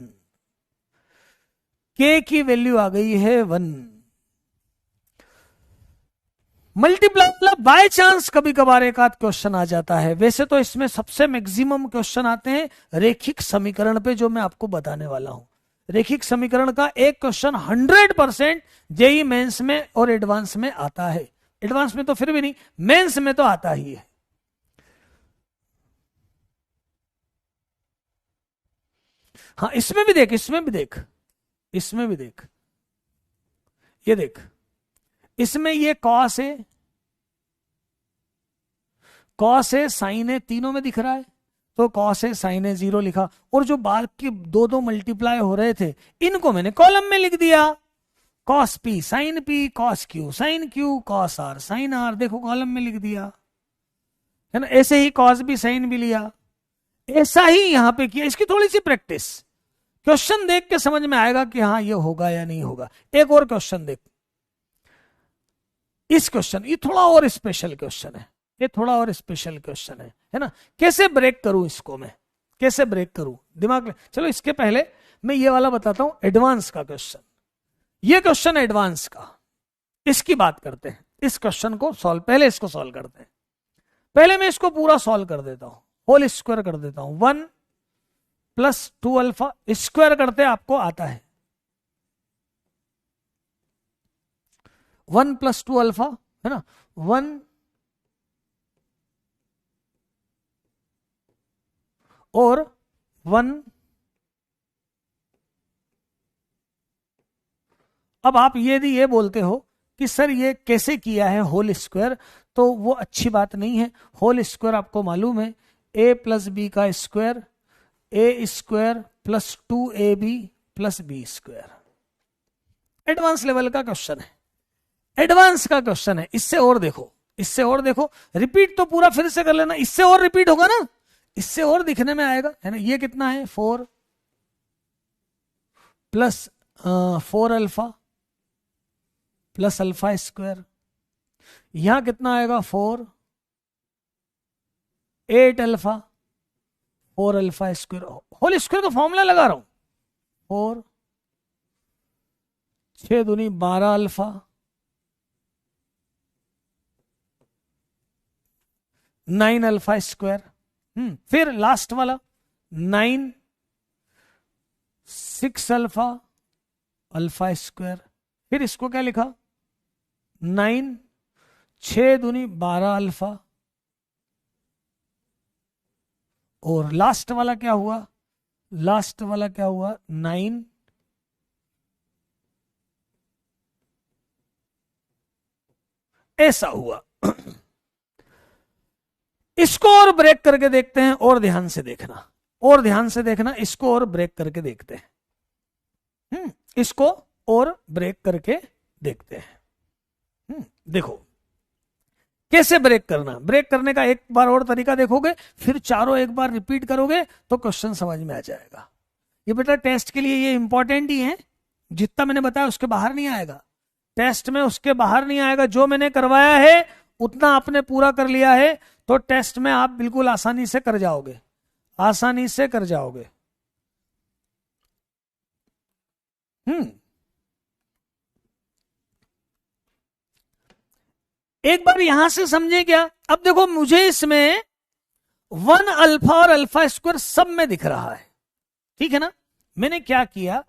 के की वैल्यू आ गई है 1। मल्टीप्लाई मतलब बाय चांस कभी कभार एक आध क्वेश्चन आ जाता है, वैसे तो इसमें सबसे मैक्सिमम क्वेश्चन आते हैं रेखिक समीकरण पे, जो मैं आपको बताने वाला हूं। रेखिक समीकरण का एक क्वेश्चन 100% जेई मेंस में और एडवांस में आता है। एडवांस में तो फिर भी नहीं, मेंस में तो आता ही है। हाँ इसमें भी देख, इसमें भी देख, इसमें भी देख, ये देख, इसमें ये कॉस है, कॉस है, साइन है, तीनों में दिख रहा है, तो कॉस है साइन है 0 लिखा। और जो बाद के दो दो मल्टीप्लाई हो रहे थे इनको मैंने कॉलम में लिख दिया, cos P sine P, cos Q sine Q, cos R sine R, देखो कॉलम में लिख दिया है ना। ऐसे ही कॉस भी साइन भी लिया, ऐसा ही यहां पे किया। इसकी थोड़ी सी प्रैक्टिस, क्वेश्चन देख के समझ में आएगा कि हाँ ये होगा या नहीं होगा। एक और क्वेश्चन देख, इस क्वेश्चन, ये थोड़ा और स्पेशल क्वेश्चन है, ये थोड़ा और स्पेशल क्वेश्चन है ना। कैसे ब्रेक करूं इसको, मैं कैसे ब्रेक करूं दिमाग में। चलो इसके पहले मैं ये वाला बताता हूं, एडवांस का क्वेश्चन। ये क्वेश्चन एडवांस का, इसकी बात करते हैं। इस क्वेश्चन को सॉल्व, पहले इसको सॉल्व करते हैं। पहले मैं इसको पूरा सॉल्व कर देता हूं, होल स्क्वायर कर देता हूं। 1 प्लस 2 अल्फा स्क्वायर करते आपको आता है 1 प्लस 2 अल्फा, है ना। 1 और 1, अब आप यदि ये बोलते हो कि सर ये कैसे किया है होल स्क्वायर, तो वो अच्छी बात नहीं है। होल स्क्वायर आपको मालूम है a प्लस बी का square, A square plus 2ab plus B square. Advance level का क्वेश्चन है, एडवांस का क्वेश्चन है। इससे और देखो, इससे और देखो, रिपीट तो पूरा फिर से कर लेना, इससे और रिपीट होगा ना, इससे और दिखने में आएगा, है ना। ये कितना है 4 plus 4 alpha plus alpha square, यहां कितना आएगा 4 8 alpha 4 alpha square. Whole square का फॉर्मूला लगा रहा हूं, 4 6 दूनी 12 अल्फा 9 अल्फा स्क्वायर। फिर लास्ट वाला 9 6 अल्फा अल्फा स्क्वायर। फिर इसको क्या लिखा 9 6 दूनी 12 अल्फा, और लास्ट वाला क्या हुआ, लास्ट वाला क्या हुआ 9 ऐसा हुआ। इसको और ब्रेक करके देखते हैं, और ध्यान से देखना, और ध्यान से देखना, इसको और ब्रेक करके देखते हैं। इसको और ब्रेक करके देखते हैं। देखो कैसे ब्रेक करना। ब्रेक करने का एक बार और तरीका देखोगे, फिर चारों एक बार रिपीट करोगे तो क्वेश्चन समझ में आ जाएगा। ये बेटा टेस्ट के लिए ये इंपॉर्टेंट ही है, जितना मैंने बताया उसके बाहर नहीं आएगा, टेस्ट में उसके बाहर नहीं आएगा। जो मैंने करवाया है उतना आपने पूरा कर लिया है, तो टेस्ट में आप बिल्कुल आसानी से कर जाओगे, आसानी से कर जाओगे। एक बार यहां से समझे क्या। अब देखो मुझे इसमें 1 अल्फा और अल्फा स्क्वायर सब में दिख रहा है, ठीक है ना। मैंने क्या किया,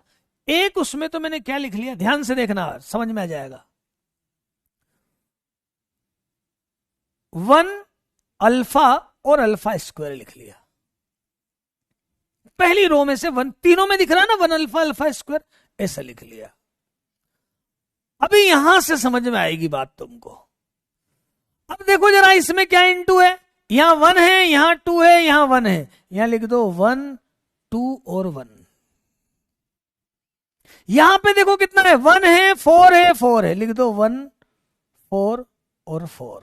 एक उसमें तो मैंने क्या लिख लिया, ध्यान से देखना समझ में आ जाएगा। 1 अल्फा और अल्फा स्क्वायर लिख लिया, पहली रो में से 1, तीनों में दिख रहा है ना 1 अल्फा अल्फा स्क्वायर, ऐसा लिख लिया। अभी यहां से समझ में आएगी बात तुमको। अब देखो जरा इसमें क्या इनटू है, यहां 1 है, यहां 2 है, यहां 1 है, यहां लिख दो 1 2 और 1। यहां पे देखो कितना है, 1 है 4 है 4 है, लिख दो 1 4 और 4,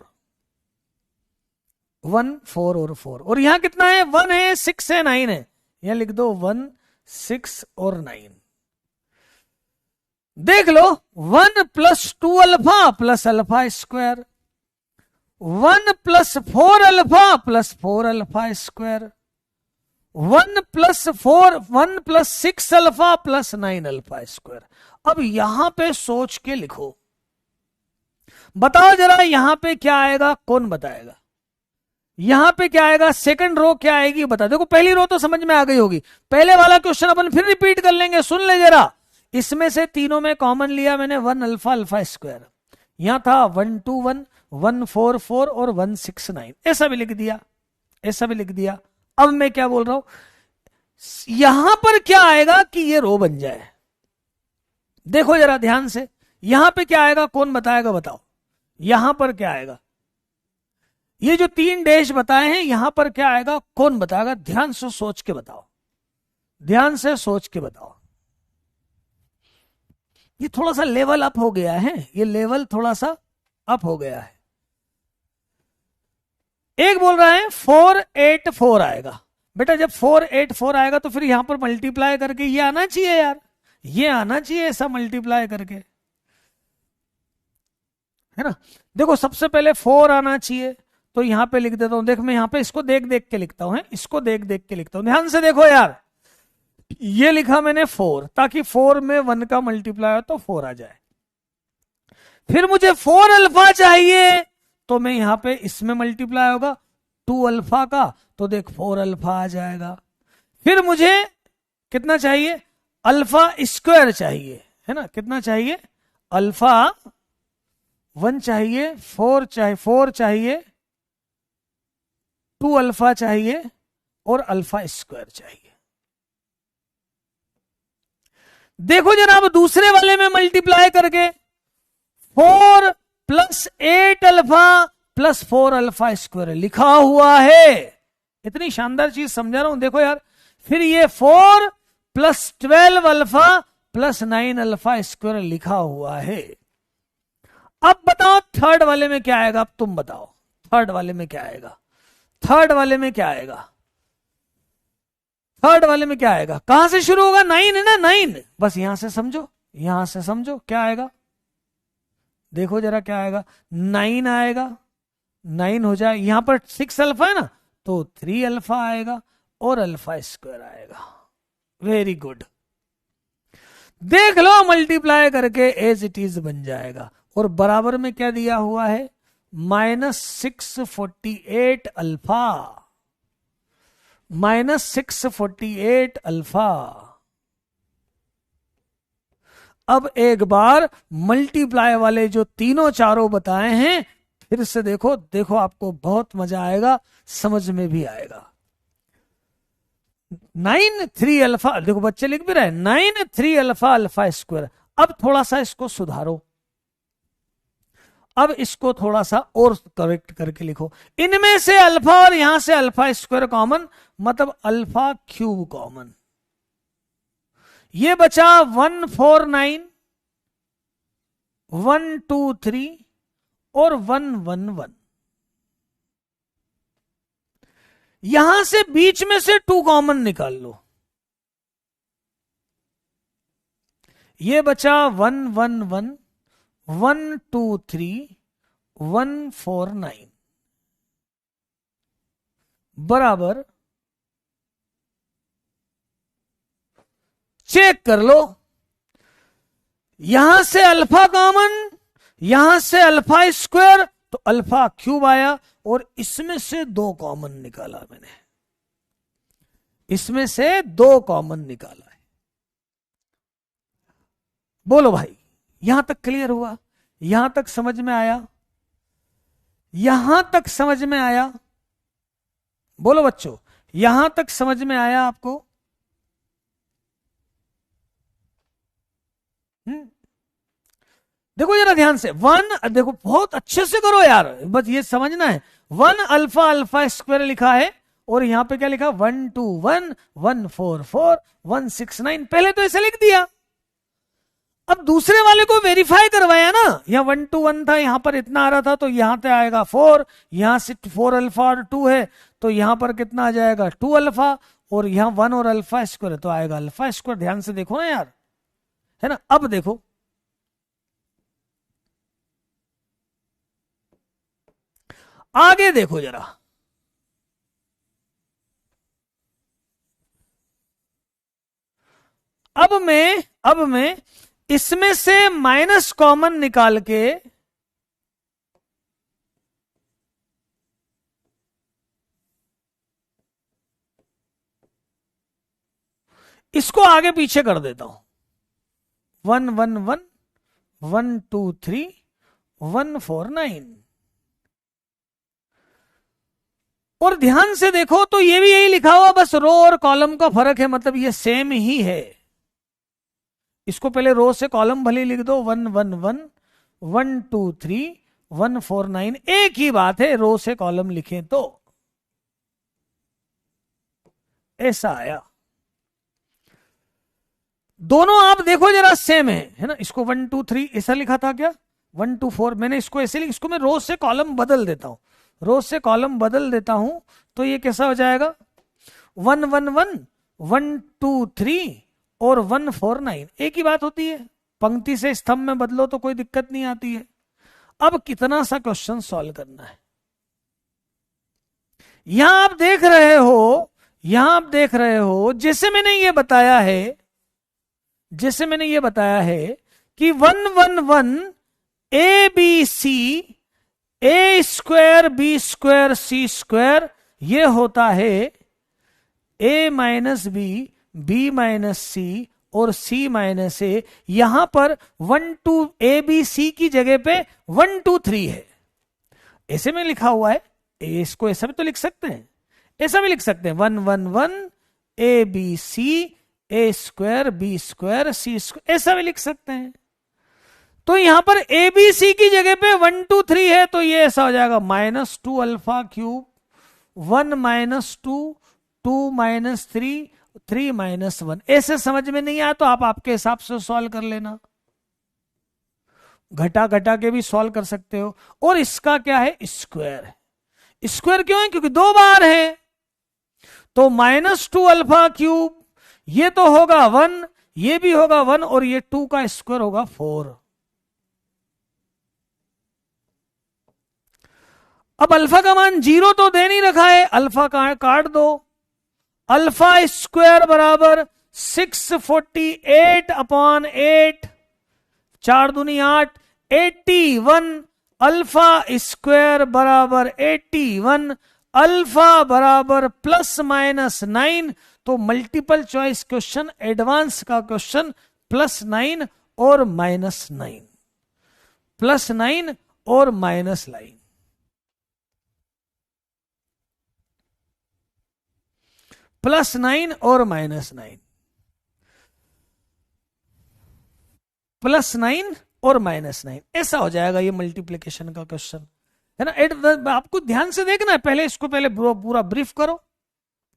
1 4 और 4। और यहां कितना है, 1 है 6 है 9 है, यहां लिख दो 1 6 और 9। देख लो 1 plus 2 alpha plus alpha square, 1 plus 4 alpha plus 4 alpha square, 1 plus 4, 1 plus 6 alpha plus 9 alpha square. अब यहां पे सोच के लिखो, बताओ जरा यहां पे क्या आएगा, कौन बताएगा? यहां पे क्या आएगा, सेकंड रो क्या आएगी बता। देखो पहली रो तो समझ में आ गई होगी, पहले वाला क्वेश्चन अपन फिर रिपीट कर लेंगे, सुन ले जरा। इसमें से तीनों में कॉमन लिया मैंने 1 अल्फा अल्फा स्क्वायर, यहां था 1 2 1, 1 4 4 और 1 6 9, ऐसा भी लिख दिया, ऐसा भी लिख दिया। अब मैं क्या बोल रहा हूं, यहां पर क्या आएगा कि ये रो बन जाए। देखो जरा ध्यान से, यहां पे क्या आएगा, कौन बताएगा बताओ। यहां पर क्या आएगा, ये जो 3 डैश बताए हैं यहां पर क्या आएगा, कौन बताएगा? ध्यान से सोच के बताओ, ध्यान से सोच के बताओ। ये थोड़ा सा लेवल अप हो गया है, ये लेवल थोड़ा सा अप हो गया है। एक बोल रहा है 4 8 4 आएगा। बेटा जब 4 8 4 आएगा तो फिर यहां पर मल्टीप्लाई करके ये आना चाहिए यार, ये आना चाहिए ऐसा मल्टीप्लाई करके, है ना। देखो सबसे पहले 4 आना चाहिए, तो यहां पे लिख देता हूं। देख मैं यहां पे इसको देख देख के लिखता हूं, इसको देख देख के लिखता हूं। ध्यान से देखो यार, ये लिखा मैंने 4, ताकि 4 में 1 का मल्टीप्लाई हो तो 4 आ जाए। फिर मुझे 4 अल्फा चाहिए, तो मैं यहां पे इसमें मल्टीप्लाई होगा 2 अल्फा का, तो देख 4 अल्फा आ जाएगा। फिर मुझे कितना चाहिए, अल्फा स्क्वायर चाहिए, है ना। कितना चाहिए, अल्फा 1 चाहिए, 4 चाहिए, 2 अल्फा चाहिए और अल्फा स्क्वायर चाहिए। देखो जरा अब दूसरे वाले में मल्टीप्लाई करके 4 plus 8 alpha plus 4 alpha square लिखा हुआ है। इतनी शानदार चीज समझा रहा हूं, देखो यार। फिर ये 4 plus 12 alpha plus 9 alpha square लिखा हुआ है। अब बताओ थर्ड वाले में क्या आएगा, अब तुम बताओ थर्ड वाले में क्या आएगा, थर्ड वाले में क्या आएगा, थर्ड वाले में क्या आएगा। कहां से शुरू होगा, 9 है ना, 9। बस यहां से समझो, यहां से समझो क्या आएगा। देखो जरा क्या आएगा, 9 आएगा, 9 हो जाए। यहां पर 6 अल्फा है ना, तो 3 अल्फा आएगा और अल्फा स्क्वायर आएगा। वेरी गुड, देख लो मल्टीप्लाई करके एज इट इज बन जाएगा। और बराबर में क्या दिया हुआ है, -648 अल्फा, -648 अल्फा। अब एक बार मल्टीप्लाई वाले जो तीनों चारों बताए हैं फिर से देखो, देखो आपको बहुत मजा आएगा, समझ में भी आएगा। 9 3 अल्फा, देखो बच्चे लिख भी रहे 9 3 अल्फा अल्फा स्क्वायर। अब थोड़ा सा इसको सुधारो, अब इसको थोड़ा सा और करेक्ट करके लिखो। इनमें से अल्फा और यहां से अल्फा स्क्वायर कॉमन, मतलब अल्फा क्यूब कॉमन। ये बचा 149 123 और 111। यहां से बीच में से 2 कॉमन निकाल लो, ये बचा 111 123 149 बराबर, चेक कर लो। यहां से अल्फा कॉमन, यहां से अल्फा स्क्वायर, तो अल्फा क्यूब आया। और इसमें से 2 कॉमन निकाला मैंने, इसमें से 2 कॉमन निकाला है। बोलो भाई, यहां तक क्लियर हुआ, यहां तक समझ में आया, यहां तक समझ में आया। बोलो बच्चों, यहां तक समझ में आया आपको। देखो जरा ध्यान से, 1 देखो बहुत अच्छे से करो यार, बस ये समझना है। 1 अल्फा अल्फा स्क्वायर लिखा है और यहां पे क्या लिखा, 1 2 1 1 4 4 1 6 9। पहले तो ऐसे लिख दिया, अब दूसरे वाले को वेरीफाई करवाया ना। यहां 1 2 1 था, यहां पर इतना आ रहा था, तो यहां पे आएगा 4, यहां से 4 अल्फा और 2 है, तो यहां पर कितना आ जाएगा 2 अल्फा, और यहां 1 और अल्फा स्क्वायर तो आएगा अल्फा स्क्वायर। ध्यान से देखो ना यार, है ना। अब देखो, आगे देखो जरा, अब मैं इसमें से माइनस कॉमन निकाल के इसको आगे पीछे कर देता हूं। 1 1 1 1 2 3 1 4 9। और ध्यान से देखो तो ये भी यही लिखा हुआ, बस रो और कॉलम का फर्क है, मतलब ये सेम ही है। इसको पहले रो से कॉलम भले लिख दो, 1 1 1 1 2 3 1 4 9, एक ही बात है, रो से कॉलम लिखें तो ऐसा आया। दोनों आप देखो जरा सेम है ना। इसको 1 2 3 ऐसा लिखा था क्या, 1 2 4, मैंने इसको ऐसे इसको मैं रो से कॉलम बदल देता हूं, रो से कॉलम बदल देता हूं तो ये कैसा हो जाएगा, 1 1 1 1 2 3 और 1 4 9, एक ही बात होती है। पंक्ति से स्तंभ में बदलो तो कोई दिक्कत नहीं आती है। अब कितना सा क्वेश्चन सॉल्व करना है, यहां आप देख रहे हो, यहां आप देख रहे हो जैसे मैंने ये बताया है, जैसे मैंने ये बताया है कि 1 1 1 A B C, A square B square C square, ये होता है A minus B minus C और सी माइनस ए। यहां पर 1 2 ए बी सी की जगह पे 1 2 3 है, ऐसे में लिखा हुआ है। इसको ऐसा भी तो लिख सकते हैं, ऐसा भी लिख सकते हैं, 1 1 1 A B C, A square B square C square, ऐसा भी लिख सकते हैं। तो यहां पर ए बी सी की जगह पे 1 2 3 है, तो ये ऐसा हो जाएगा -2 अल्फा क्यूब 1 -2 2 -3 3 -1। ऐसे समझ में नहीं आया तो आप आपके हिसाब से सॉल्व कर लेना, घटा घटा के भी सॉल्व कर सकते हो। और इसका क्या है, स्क्वायर है। स्क्वायर क्यों है, क्योंकि दो बार है, तो -2 अल्फा क्यूब, ये तो होगा 1, ये भी होगा 1, और ये 2 का स्क्वायर होगा 4। अब अल्फा का मान 0 तो दे नहीं रखा है, अल्फा का काट दो। अल्फा स्क्वायर बराबर 648 अपॉन 8, 4 दूनी 8, 81। अल्फा स्क्वायर बराबर 81, अल्फा बराबर ±9। तो मल्टीपल चॉइस क्वेश्चन, एडवांस का क्वेश्चन, +9 और -9, +9 और -9, +9 और -9, +9 और -9, ऐसा हो जाएगा ये मल्टीप्लिकेशन का क्वेश्चन है ना। आपको ध्यान से देखना है, पहले इसको पहले पूरा ब्रीफ करो,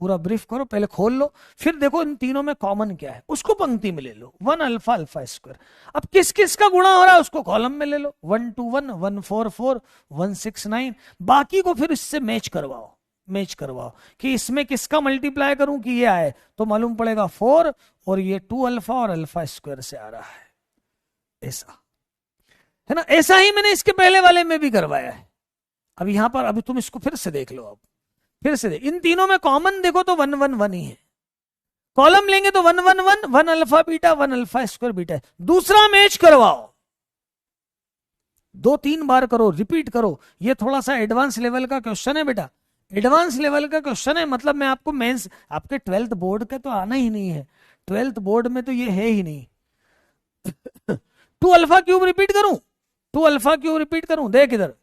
पूरा ब्रीफ करो, पहले खोल लो, फिर देखो इन तीनों में कॉमन क्या है, उसको पंक्ति में ले लो। 1 अल्फा अल्फा स्क्वायर, अब किस किस का गुणा हो रहा है उसको कॉलम में ले लो, 1 2 1 1 4 4 1 6 9, बाकी को फिर इससे मैच करवाओ कि इसमें किसका मल्टीप्लाई करूं कि ये आए, तो मालूम पड़ेगा 4, और ये 2 अल्फा और अल्फा स्क्वायर से आ रहा है, ऐसा है ना। ऐसा ही मैंने इसके पहले वाले में भी करवाया है। अब यहां पर अभी तुम इसको फिर से देख लो, अब फिर से देख, इन तीनों में कॉमन देखो तो 1 1 1 ही है, कॉलम लेंगे तो 1 1 1 1 alpha beta 1 alpha square beta. दूसरा मैच करवाओ, 2-3 बार करो, रिपीट करो। ये थोड़ा सा एडवांस लेवल का क्वेश्चन है बेटा, एडवांस लेवल का क्वेश्चन है, मतलब मैं आपको मेंस, आपके 12th बोर्ड के तो आना ही नहीं है, 12th बोर्ड में तो ये है ही नहीं। 2 अल्फा क्यूब रिपीट करूं, 2 अल्फा क्यूब रिपीट करूं, देख इधर,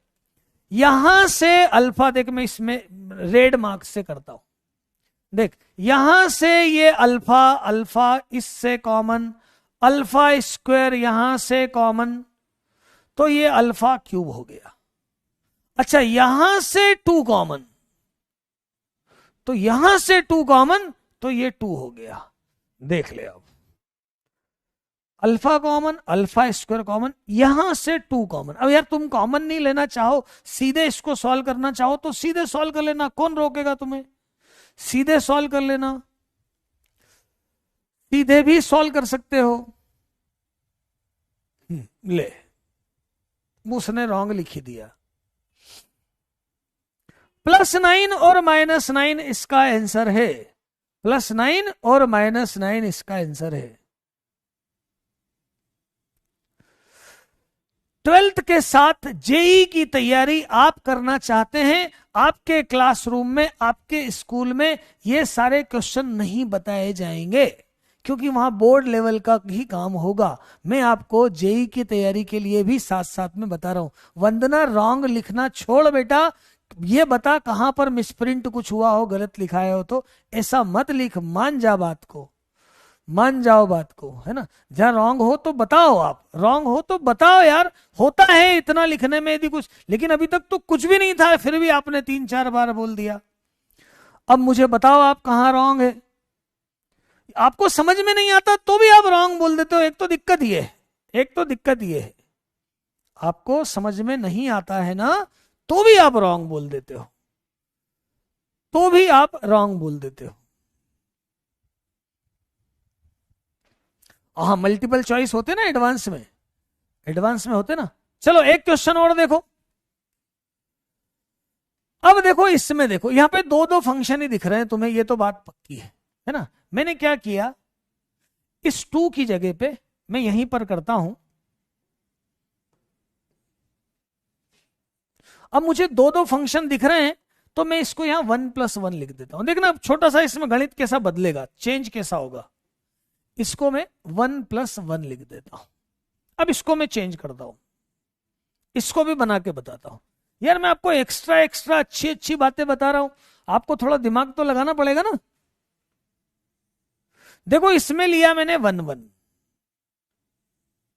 यहां से अल्फा, देख मैं इसमें रेड मार्क से करता हूं, देख यहां से ये अल्फा, अल्फा इससे कॉमन, अल्फा स्क्वायर यहां से कॉमन, तो ये अल्फा क्यूब हो गया। अच्छा यहां से 2 कॉमन, तो यहां से 2 कॉमन, तो ये 2 हो गया। देख ले अब, alpha common, alpha square common, यहां से 2 कॉमन। अब यार तुम कॉमन नहीं लेना चाहो, सीधे इसको सॉल्व करना चाहो तो सीधे सॉल्व कर लेना, कौन रोकेगा तुम्हें, सीधे सॉल्व कर लेना, सीधे भी सॉल्व कर सकते हो। ले, उसने रॉन्ग लिख दिया, +9 और -9 इसका आंसर है, +9 और -9 इसका आंसर है। 12th के साथ जेई की तैयारी आप करना चाहते हैं, आपके क्लासरूम में, आपके स्कूल में ये सारे क्वेश्चन नहीं बताए जाएंगे, क्योंकि वहां बोर्ड लेवल का ही काम होगा। मैं आपको जेई की तैयारी के लिए भी साथ साथ में बता रहा हूं। वंदना, रॉन्ग लिखना छोड़ बेटा, ये बता कहां पर मिसप्रिंट कुछ हुआ हो, गलत लिखा हो तो ऐसा मत लिख, मान जा बात को, मान जाओ बात को, है ना। जहां रॉन्ग हो तो बताओ, आप रॉन्ग हो तो बताओ यार, होता है इतना लिखने में यदि कुछ, लेकिन अभी तक तो कुछ भी नहीं था, फिर भी आपने 3-4 बार बोल दिया। अब मुझे बताओ आप कहां रॉन्ग है। आपको समझ में नहीं आता तो भी आप रॉन्ग बोल देते हो, एक तो दिक्कत ये है, एक तो दिक्कत ये है, आपको समझ में नहीं आता है ना, तो भी आप रॉन्ग बोल देते हो, तो भी आप रॉन्ग बोल देते हो। हाँ, मल्टीपल चॉइस होते ना एडवांस में, एडवांस में होते ना। चलो एक क्वेश्चन और देखो। अब देखो इसमें, देखो यहां पे दो दो फंक्शन ही दिख रहे हैं तुम्हें, ये तो बात पक्की है ना। मैंने क्या किया, इस 2 की जगह पे मैं यहीं पर करता हूं। अब मुझे दो दो फंक्शन दिख रहे हैं, तो मैं इसको यहां 1+1 लिख देता हूं। देखना अब छोटा सा इसमें गणित कैसा बदलेगा, चेंज कैसा होगा। इसको मैं 1+1 लिख देता हूं। अब इसको मैं चेंज करता हूं, इसको भी बना के बताता हूं। यार मैं आपको एक्स्ट्रा एक्स्ट्रा अच्छी अच्छी बातें बता रहा हूं, आपको थोड़ा दिमाग तो लगाना पड़ेगा ना। देखो इसमें लिया मैंने 1 1,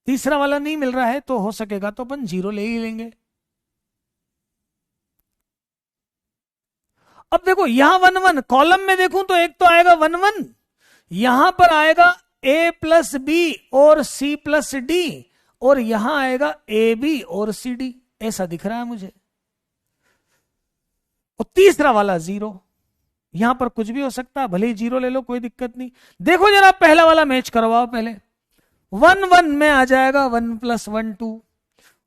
तीसरा वाला नहीं मिल रहा है तो हो सकेगा तो अपन 0 ले ही लेंगे। अब देखो यहां 1 1, कॉलम में देखूं तो एक तो आएगा 1 1, यहां पर आएगा A+B और C+D, और यहां आएगा AB और CD, ऐसा दिख रहा है मुझे। और तीसरा वाला 0, यहां पर कुछ भी हो सकता है, भले ही 0 ले लो कोई दिक्कत नहीं। देखो जरा पहला वाला मैच करवाओ पहले। 1 1 में आ जाएगा 1+1 2,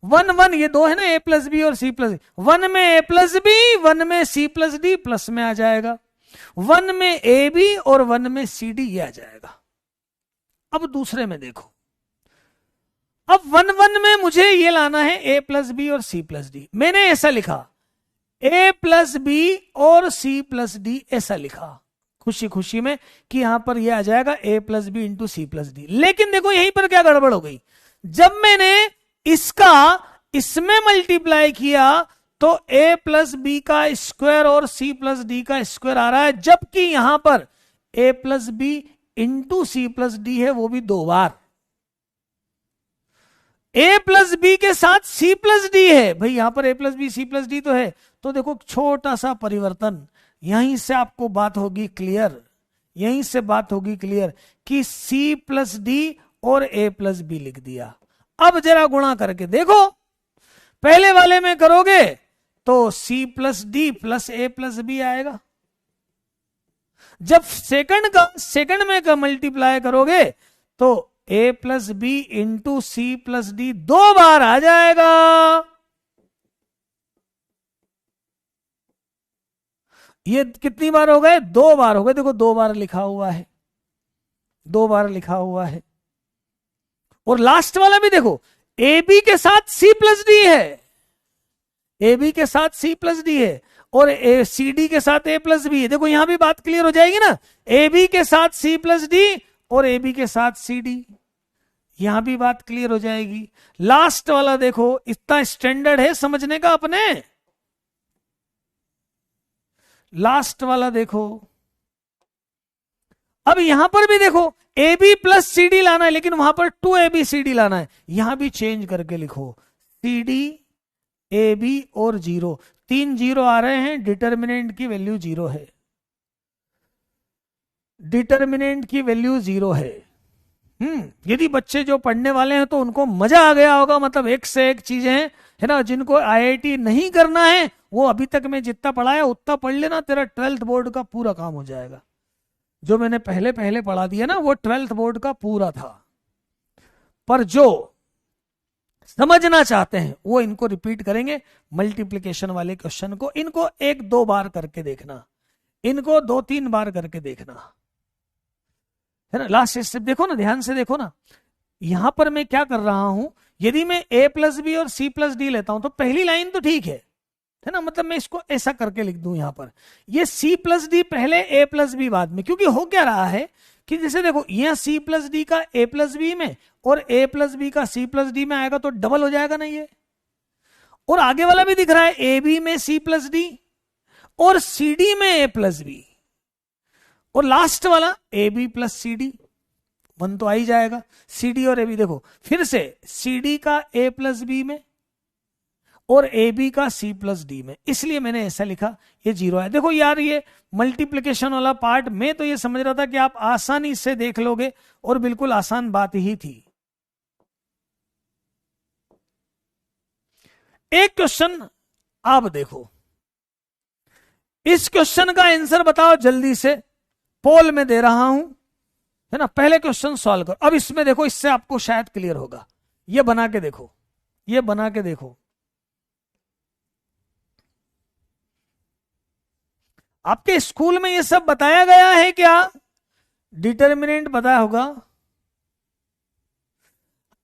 1 1 ये दो है ना, A+B और C+D, 1 में A+B, 1 में C+D, प्लस में आ जाएगा 1 में AB और 1 में CD, ये आ जाएगा। अब दूसरे में देखो, अब 1 1 में मुझे ये लाना है A+B और C+D। मैंने ऐसा लिखा A+B और C+D, ऐसा लिखा खुशी खुशी में कि यहां पर ये आ जाएगा A+B इंटू C+D। लेकिन देखो यहीं पर क्या गड़बड़ हो गई, जब मैंने इसका इसमें मल्टीप्लाई किया तो A+B का स्क्वायर और C+D का स्क्वायर आ रहा है, जबकि यहां पर A+B इंटू C+D है, वो भी 2 बार। A+B के साथ C+D है, भाई यहां पर A+B C+D तो है, तो देखो छोटा सा परिवर्तन, यहीं से आपको बात होगी क्लियर, यहीं से बात होगी क्लियर कि C+D और A+B लिख दिया। अब जरा गुणा करके देखो, पहले वाले में करोगे तो C+D प्लस A+B आएगा, जब सेकंड में का मल्टीप्लाई करोगे तो A+B इंटू C+D 2 बार आ जाएगा। ये कितनी बार हो गए, 2 बार हो गए। देखो 2 बार लिखा हुआ है, 2 बार लिखा हुआ है। और लास्ट वाला भी देखो, AB के साथ C+D है, AB के साथ C+D है, और CD के साथ A+B है। देखो यहां भी बात क्लियर हो जाएगी ना, AB के साथ C+D और AB के साथ CD, यहां भी बात क्लियर हो जाएगी। लास्ट वाला देखो, इतना स्टैंडर्ड है समझने का अपने। लास्ट वाला देखो, अब यहां पर भी देखो AB प्लस CD लाना है, लेकिन वहां पर 2ABCD लाना है, यहां भी चेंज करके लिखो CD AB और 0, 3 0 आ रहे हैं, डिटर्मिनेंट की वैल्यू 0 है, डिटर्मिनेंट की वैल्यू 0 है। यदि बच्चे जो पढ़ने वाले हैं तो उनको मजा आ गया होगा, मतलब एक से एक चीजें हैं, है ना। जिनको IIT नहीं करना है वो अभी तक मैं जितना पढ़ाया उतना पढ़ लेना, तेरा 12th बोर्ड का पूरा काम हो जाएगा। जो मैंने पहले पहले पढ़ा दिया ना वो 12th बोर्ड का पूरा था। पर जो समझना चाहते हैं वो इनको रिपीट करेंगे। मल्टीप्लिकेशन वाले क्वेश्चन को इनको 1-2 बार करके देखना, इनको 2-3 बार करके देखना, है ना। लास्ट स्टेप देखो ना, ध्यान से देखो ना, यहां पर मैं क्या कर रहा हूं, यदि मैं a प्लस बी और c प्लस डी लेता हूं तो पहली लाइन तो ठीक है ना, मतलब मैं इसको ऐसा करके लिख दूं यहां पर, ये c प्लस डी पहले a प्लस बी बाद में, क्योंकि हो क्या रहा है कि जैसे देखो यहाँ c प्लस डी का a प्लस बी में और a प्लस बी का c प्लस डी में आएगा तो डबल हो जाएगा ना ये, और आगे वाला भी दिख रहा है ए बी में c प्लस डी और सी डी में a प्लस बी, और लास्ट वाला A B plus C D, 1 तो आ ही जाएगा। सी डी और ए बी देखो फिर से, सी डी का a प्लस बी में और ए बी का c प्लस डी में, इसलिए मैंने ऐसा लिखा, ये 0 है। देखो यार ये मल्टीप्लिकेशन वाला पार्ट मैं तो ये समझ रहा था कि आप आसानी से देख लोगे, और बिल्कुल आसान बात ही थी। एक क्वेश्चन आप देखो, इस क्वेश्चन का आंसर बताओ जल्दी से, पोल में दे रहा हूं, है ना। पहले क्वेश्चन सॉल्व करो। अब इसमें देखो, इससे आपको शायद क्लियर होगा, ये बना के देखो, ये बना के देखो। आपके स्कूल में ये सब बताया गया है क्या? डिटर्मिनेंट बताया होगा।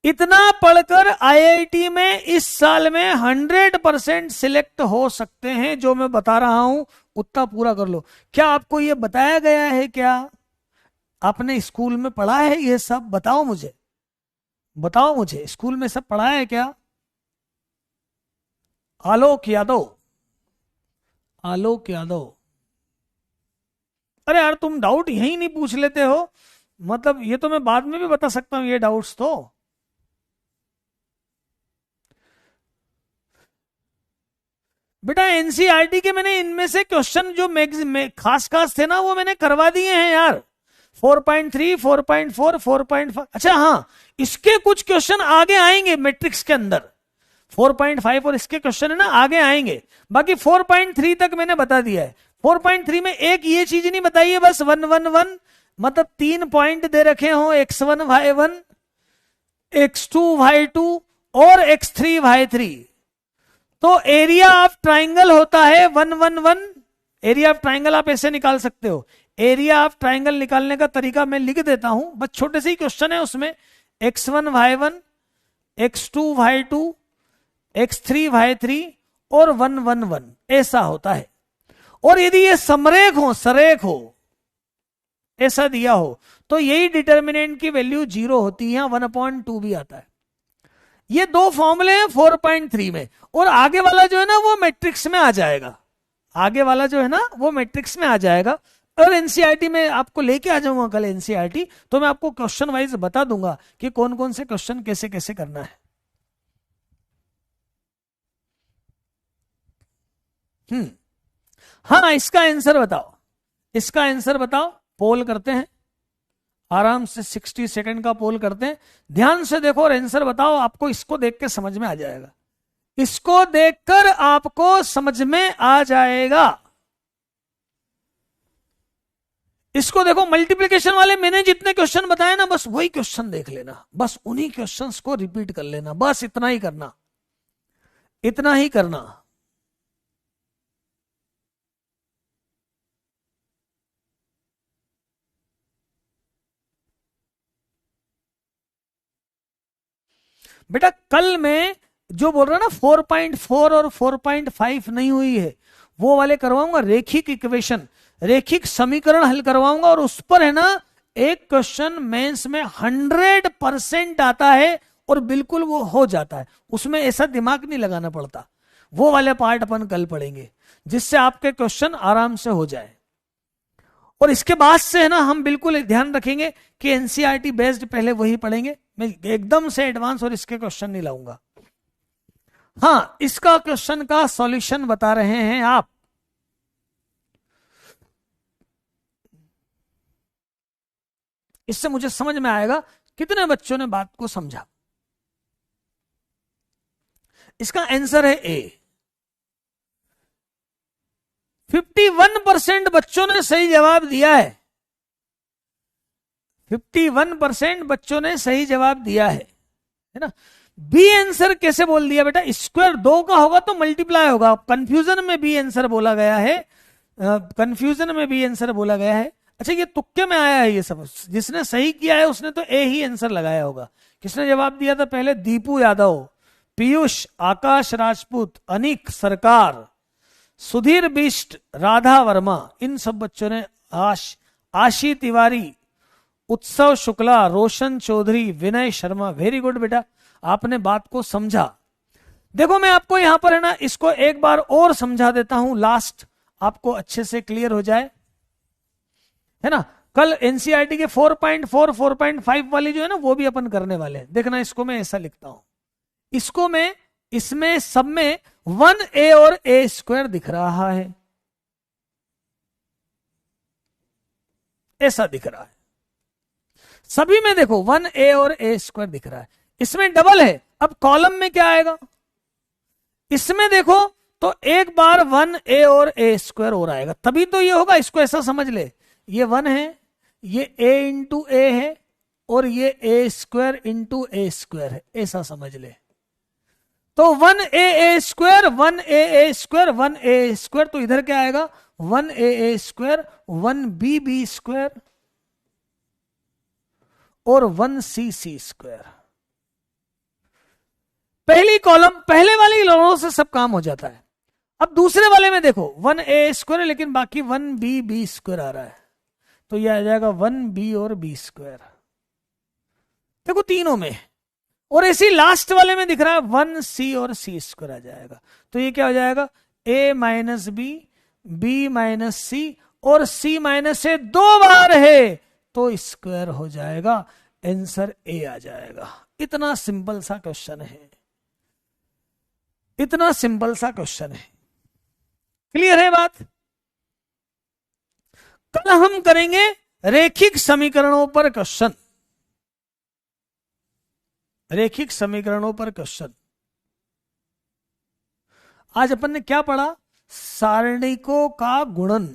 इतना पढ़कर आईआईटी में इस साल में 100% सिलेक्ट हो सकते हैं, जो मैं बता रहा हूं उतना पूरा कर लो। क्या आपको ये बताया गया है क्या? आपने स्कूल में पढ़ा है ये सब? बताओ मुझे, बताओ मुझे, स्कूल में सब पढ़ा है क्या? आलोक यादव, आलोक यादव, अरे यार तुम डाउट यही नहीं पूछ लेते हो, मतलब ये तो मैं बाद में भी बता सकता हूं ये डाउट्स तो। बेटा एनसीईआरटी के मैंने इनमें से क्वेश्चन जो खास खास थे ना वो मैंने करवा दिए हैं यार, 4.3, 4.4, 4.5। अच्छा हाँ, इसके कुछ क्वेश्चन आगे आएंगे मैट्रिक्स के अंदर, 4.5 और इसके क्वेश्चन है ना आगे आएंगे। बाकी 4.3 तक मैंने बता दिया है। 4.3 में एक ये चीज नहीं बताई है बस, 1 1 1, मतलब 3 पॉइंट दे रखे हो, x1 y1, x2 y2 और x3 y3। तो एरिया ऑफ ट्राइंगल होता है 1 1 1। एरिया ऑफ ट्राइंगल आप ऐसे निकाल सकते हो। एरिया ऑफ ट्राइंगल निकालने का तरीका मैं लिख देता हूं, बस छोटे से ही क्वेश्चन है उसमें, x1 y1, x2 y2, x3 y3 और 1 1 1 ऐसा होता है। और यदि ये समरेख हो, सरेख हो, ऐसा दिया हो तो यही डिटर्मिनेंट की वैल्यू 0 होती है, 1/2 भी आता है। ये दो फॉर्मूले हैं 4.3 में, और आगे वाला जो है ना वो मैट्रिक्स में आ जाएगा, आगे वाला जो है ना वो मैट्रिक्स में आ जाएगा। और एनसीईआरटी में आपको लेके आ जाऊंगा कल एनसीईआरटी, तो मैं आपको क्वेश्चन वाइज बता दूंगा कि कौन कौन से क्वेश्चन कैसे कैसे करना है। हाँ इसका आंसर बताओ, इसका आंसर बताओ। पोल करते हैं आराम से, 60 सेकंड का पोल करते हैं। ध्यान से देखो और आंसर बताओ, आपको इसको देख के समझ में आ जाएगा, इसको देखकर आपको समझ में आ जाएगा। इसको देखो, मल्टीप्लिकेशन वाले मैंने जितने क्वेश्चन बताए ना बस वही क्वेश्चन देख लेना, बस उन्हीं क्वेश्चंस को रिपीट कर लेना, बस इतना ही करना, इतना ही करना। बेटा कल मैं जो बोल रहा ना 4.4 और 4.5 नहीं हुई है, वो वाले करवाऊंगा, रेखिक इक्वेशन, रेखिक समीकरण हल करवाऊंगा, और उस पर है ना एक क्वेश्चन मेंस में 100% आता है और बिल्कुल वो हो जाता है, उसमें ऐसा दिमाग नहीं लगाना पड़ता। वो वाले पार्ट अपन कल पढ़ेंगे जिससे आपके क्वेश्चन आराम से हो जाए। और इसके बाद से है ना हम बिल्कुल ध्यान रखेंगे कि एनसीईआरटी बेस्ड पहले वही पढ़ेंगे, मैं एकदम से एडवांस और इसके क्वेश्चन नहीं लाऊंगा। हाँ इसका क्वेश्चन का सॉल्यूशन बता रहे हैं आप, इससे मुझे समझ में आएगा कितने बच्चों ने बात को समझा। इसका आंसर है ए। 51% बच्चों ने सही जवाब दिया है, 51% बच्चों ने सही जवाब दिया है ना। बी आंसर कैसे बोल दिया बेटा, स्क्वायर 2 का होगा तो मल्टीप्लाई होगा, कंफ्यूजन में बी आंसर बोला गया है, कंफ्यूजन में बी आंसर बोला गया है। अच्छा ये तुक्के में आया है ये सब, जिसने सही किया है उसने तो ए ही आंसर लगाया होगा। किसने जवाब दिया था पहले, दीपू यादव, पीयूष, आकाश राजपूत, अनिक सरकार, सुधीर बिष्ट, राधा वर्मा, इन सब बच्चों ने, आशी तिवारी, उत्सव शुक्ला, रोशन चौधरी, विनय शर्मा, वेरी गुड बेटा, आपने बात को समझा। देखो मैं आपको यहां पर है ना इसको एक बार और समझा देता हूं, लास्ट आपको अच्छे से क्लियर हो जाए, है ना। कल एनसीईआरटी के 4.4 4.5 वाली जो है ना वो भी अपन करने वाले हैं। देखना इसको मैं ऐसा लिखता हूं, इसको मैं इसमें सब में 1a और a स्क्वायर दिख रहा है, ऐसा दिख रहा है सभी में, देखो 1a और a स्क्वायर दिख रहा है, इसमें डबल है। अब कॉलम में क्या आएगा, इसमें देखो तो एक बार 1a और a स्क्वायर और आएगा, तभी तो ये होगा। इसको ऐसा समझ ले, ये 1 है, ये a इंटू ए है, और ये a square into a square है, ऐसा समझ ले। तो 1a square 1a square 1a square, तो इधर क्या आएगा 1a स्क्वायर 1b स्क्वायर और 1c स्क्वायर। पहली कॉलम पहले वाली कॉलम से सब काम हो जाता है। अब दूसरे वाले में देखो 1a स्क्वायर लेकिन बाकी 1b स्क्वायर आ रहा है, तो ये आ जाएगा 1b और b स्क्वायर, देखो तीनों में। और ऐसी लास्ट वाले में दिख रहा है 1c और c स्क्वायर आ जाएगा, तो ये क्या हो जाएगा a minus b minus c, और c माइनस a 2 बार है तो स्क्वायर हो जाएगा, आंसर a आ जाएगा। इतना सिंपल सा क्वेश्चन है, इतना सिंपल सा क्वेश्चन है। क्लियर है बात। कल हम करेंगे रेखिक समीकरणों पर क्वेश्चन, रेखिक समीकरणों पर क्वेश्चन। आज अपन ने क्या पढ़ा, सारणिकों का गुणन,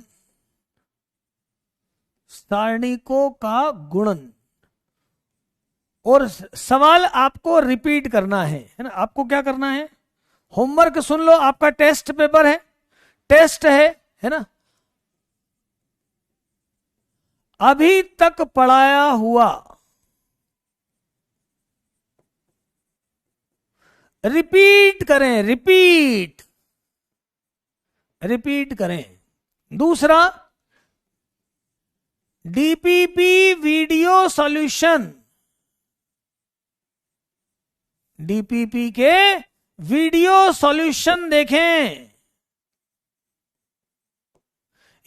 सारणिकों का गुणन। और सवाल आपको रिपीट करना है ना, आपको क्या करना है, होमवर्क सुन लो, आपका टेस्ट पेपर है, टेस्ट है ना। अभी तक पढ़ाया हुआ रिपीट करें, रिपीट करें। दूसरा, डीपीपी वीडियो सॉल्यूशन, डीपीपी के वीडियो सॉल्यूशन देखें।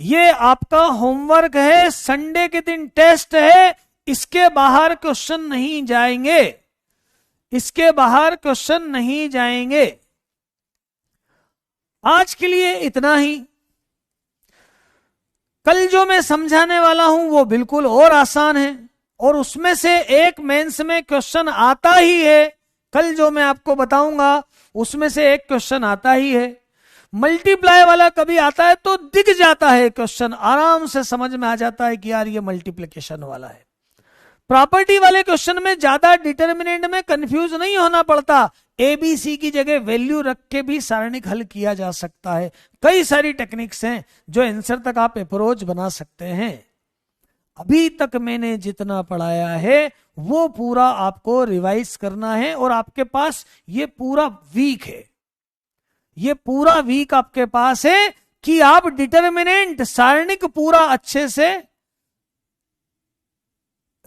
ये आपका होमवर्क है, संडे के दिन टेस्ट है, इसके बाहर क्वेश्चन नहीं जाएंगे, इसके बाहर क्वेश्चन नहीं जाएंगे। आज के लिए इतना ही। कल जो मैं समझाने वाला हूं वो बिल्कुल और आसान है, और उसमें से एक मेंस में क्वेश्चन आता ही है। कल जो मैं आपको बताऊंगा उसमें से एक क्वेश्चन आता ही है। मल्टीप्लाई वाला कभी आता है तो दिख जाता है क्वेश्चन, आराम से समझ में आ जाता है कि यार ये मल्टीप्लिकेशन वाला है। प्रॉपर्टी वाले क्वेश्चन में ज्यादा डिटर्मिनेंट में कंफ्यूज नहीं होना पड़ता, एबीसी की जगह वैल्यू रख के भी सारणिक हल किया जा सकता है। कई सारी टेक्निक्स हैं जो आंसर तक आप अप्रोच बना सकते हैं। अभी तक मैंने जितना पढ़ाया है वो पूरा आपको रिवाइज करना है, और आपके पास ये पूरा वीक है, ये पूरा वीक आपके पास है कि आप डिटर्मिनेंट सारणिक पूरा अच्छे से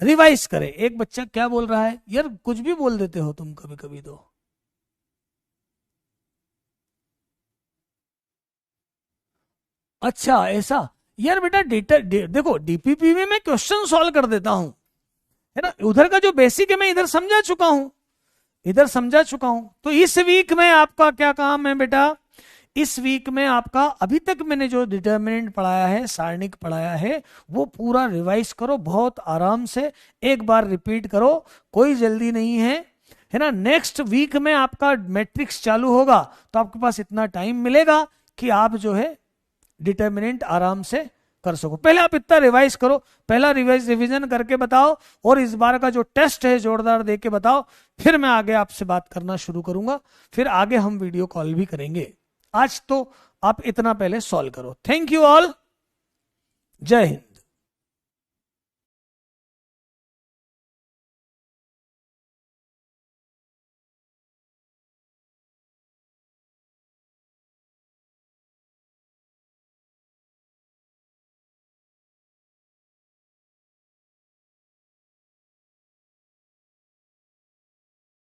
रिवाइज करें। एक बच्चा क्या बोल रहा है, यार कुछ भी बोल देते हो तुम कभी कभी तो। अच्छा ऐसा, यार बेटा देखो डीपीपी में मैं क्वेश्चन सॉल्व कर देता हूं, है ना। उधर का जो बेसिक है मैं इधर समझा चुका हूं, इधर समझा चुका हूं। तो इस वीक में आपका क्या काम है बेटा, इस वीक में आपका अभी तक मैंने जो डिटर्मिनेंट पढ़ाया है, सारणिक पढ़ाया है, वो पूरा रिवाइज करो बहुत आराम से, एक बार रिपीट करो, कोई जल्दी नहीं है ना। नेक्स्ट वीक में आपका मैट्रिक्स चालू होगा तो आपके पास इतना टाइम मिलेगा कि आप जो है डिटर्मिनेंट आराम से कर सको। पहले आप इतना रिवाइज करो, पहला रिवीजन करके बताओ और इस बार का जो टेस्ट है जोरदार दे के बताओ, फिर मैं आगे आपसे बात करना शुरू करूंगा, फिर आगे हम वीडियो कॉल भी करेंगे। आज तो आप इतना पहले सॉल्व करो। थैंक यू ऑल, जय हिंद।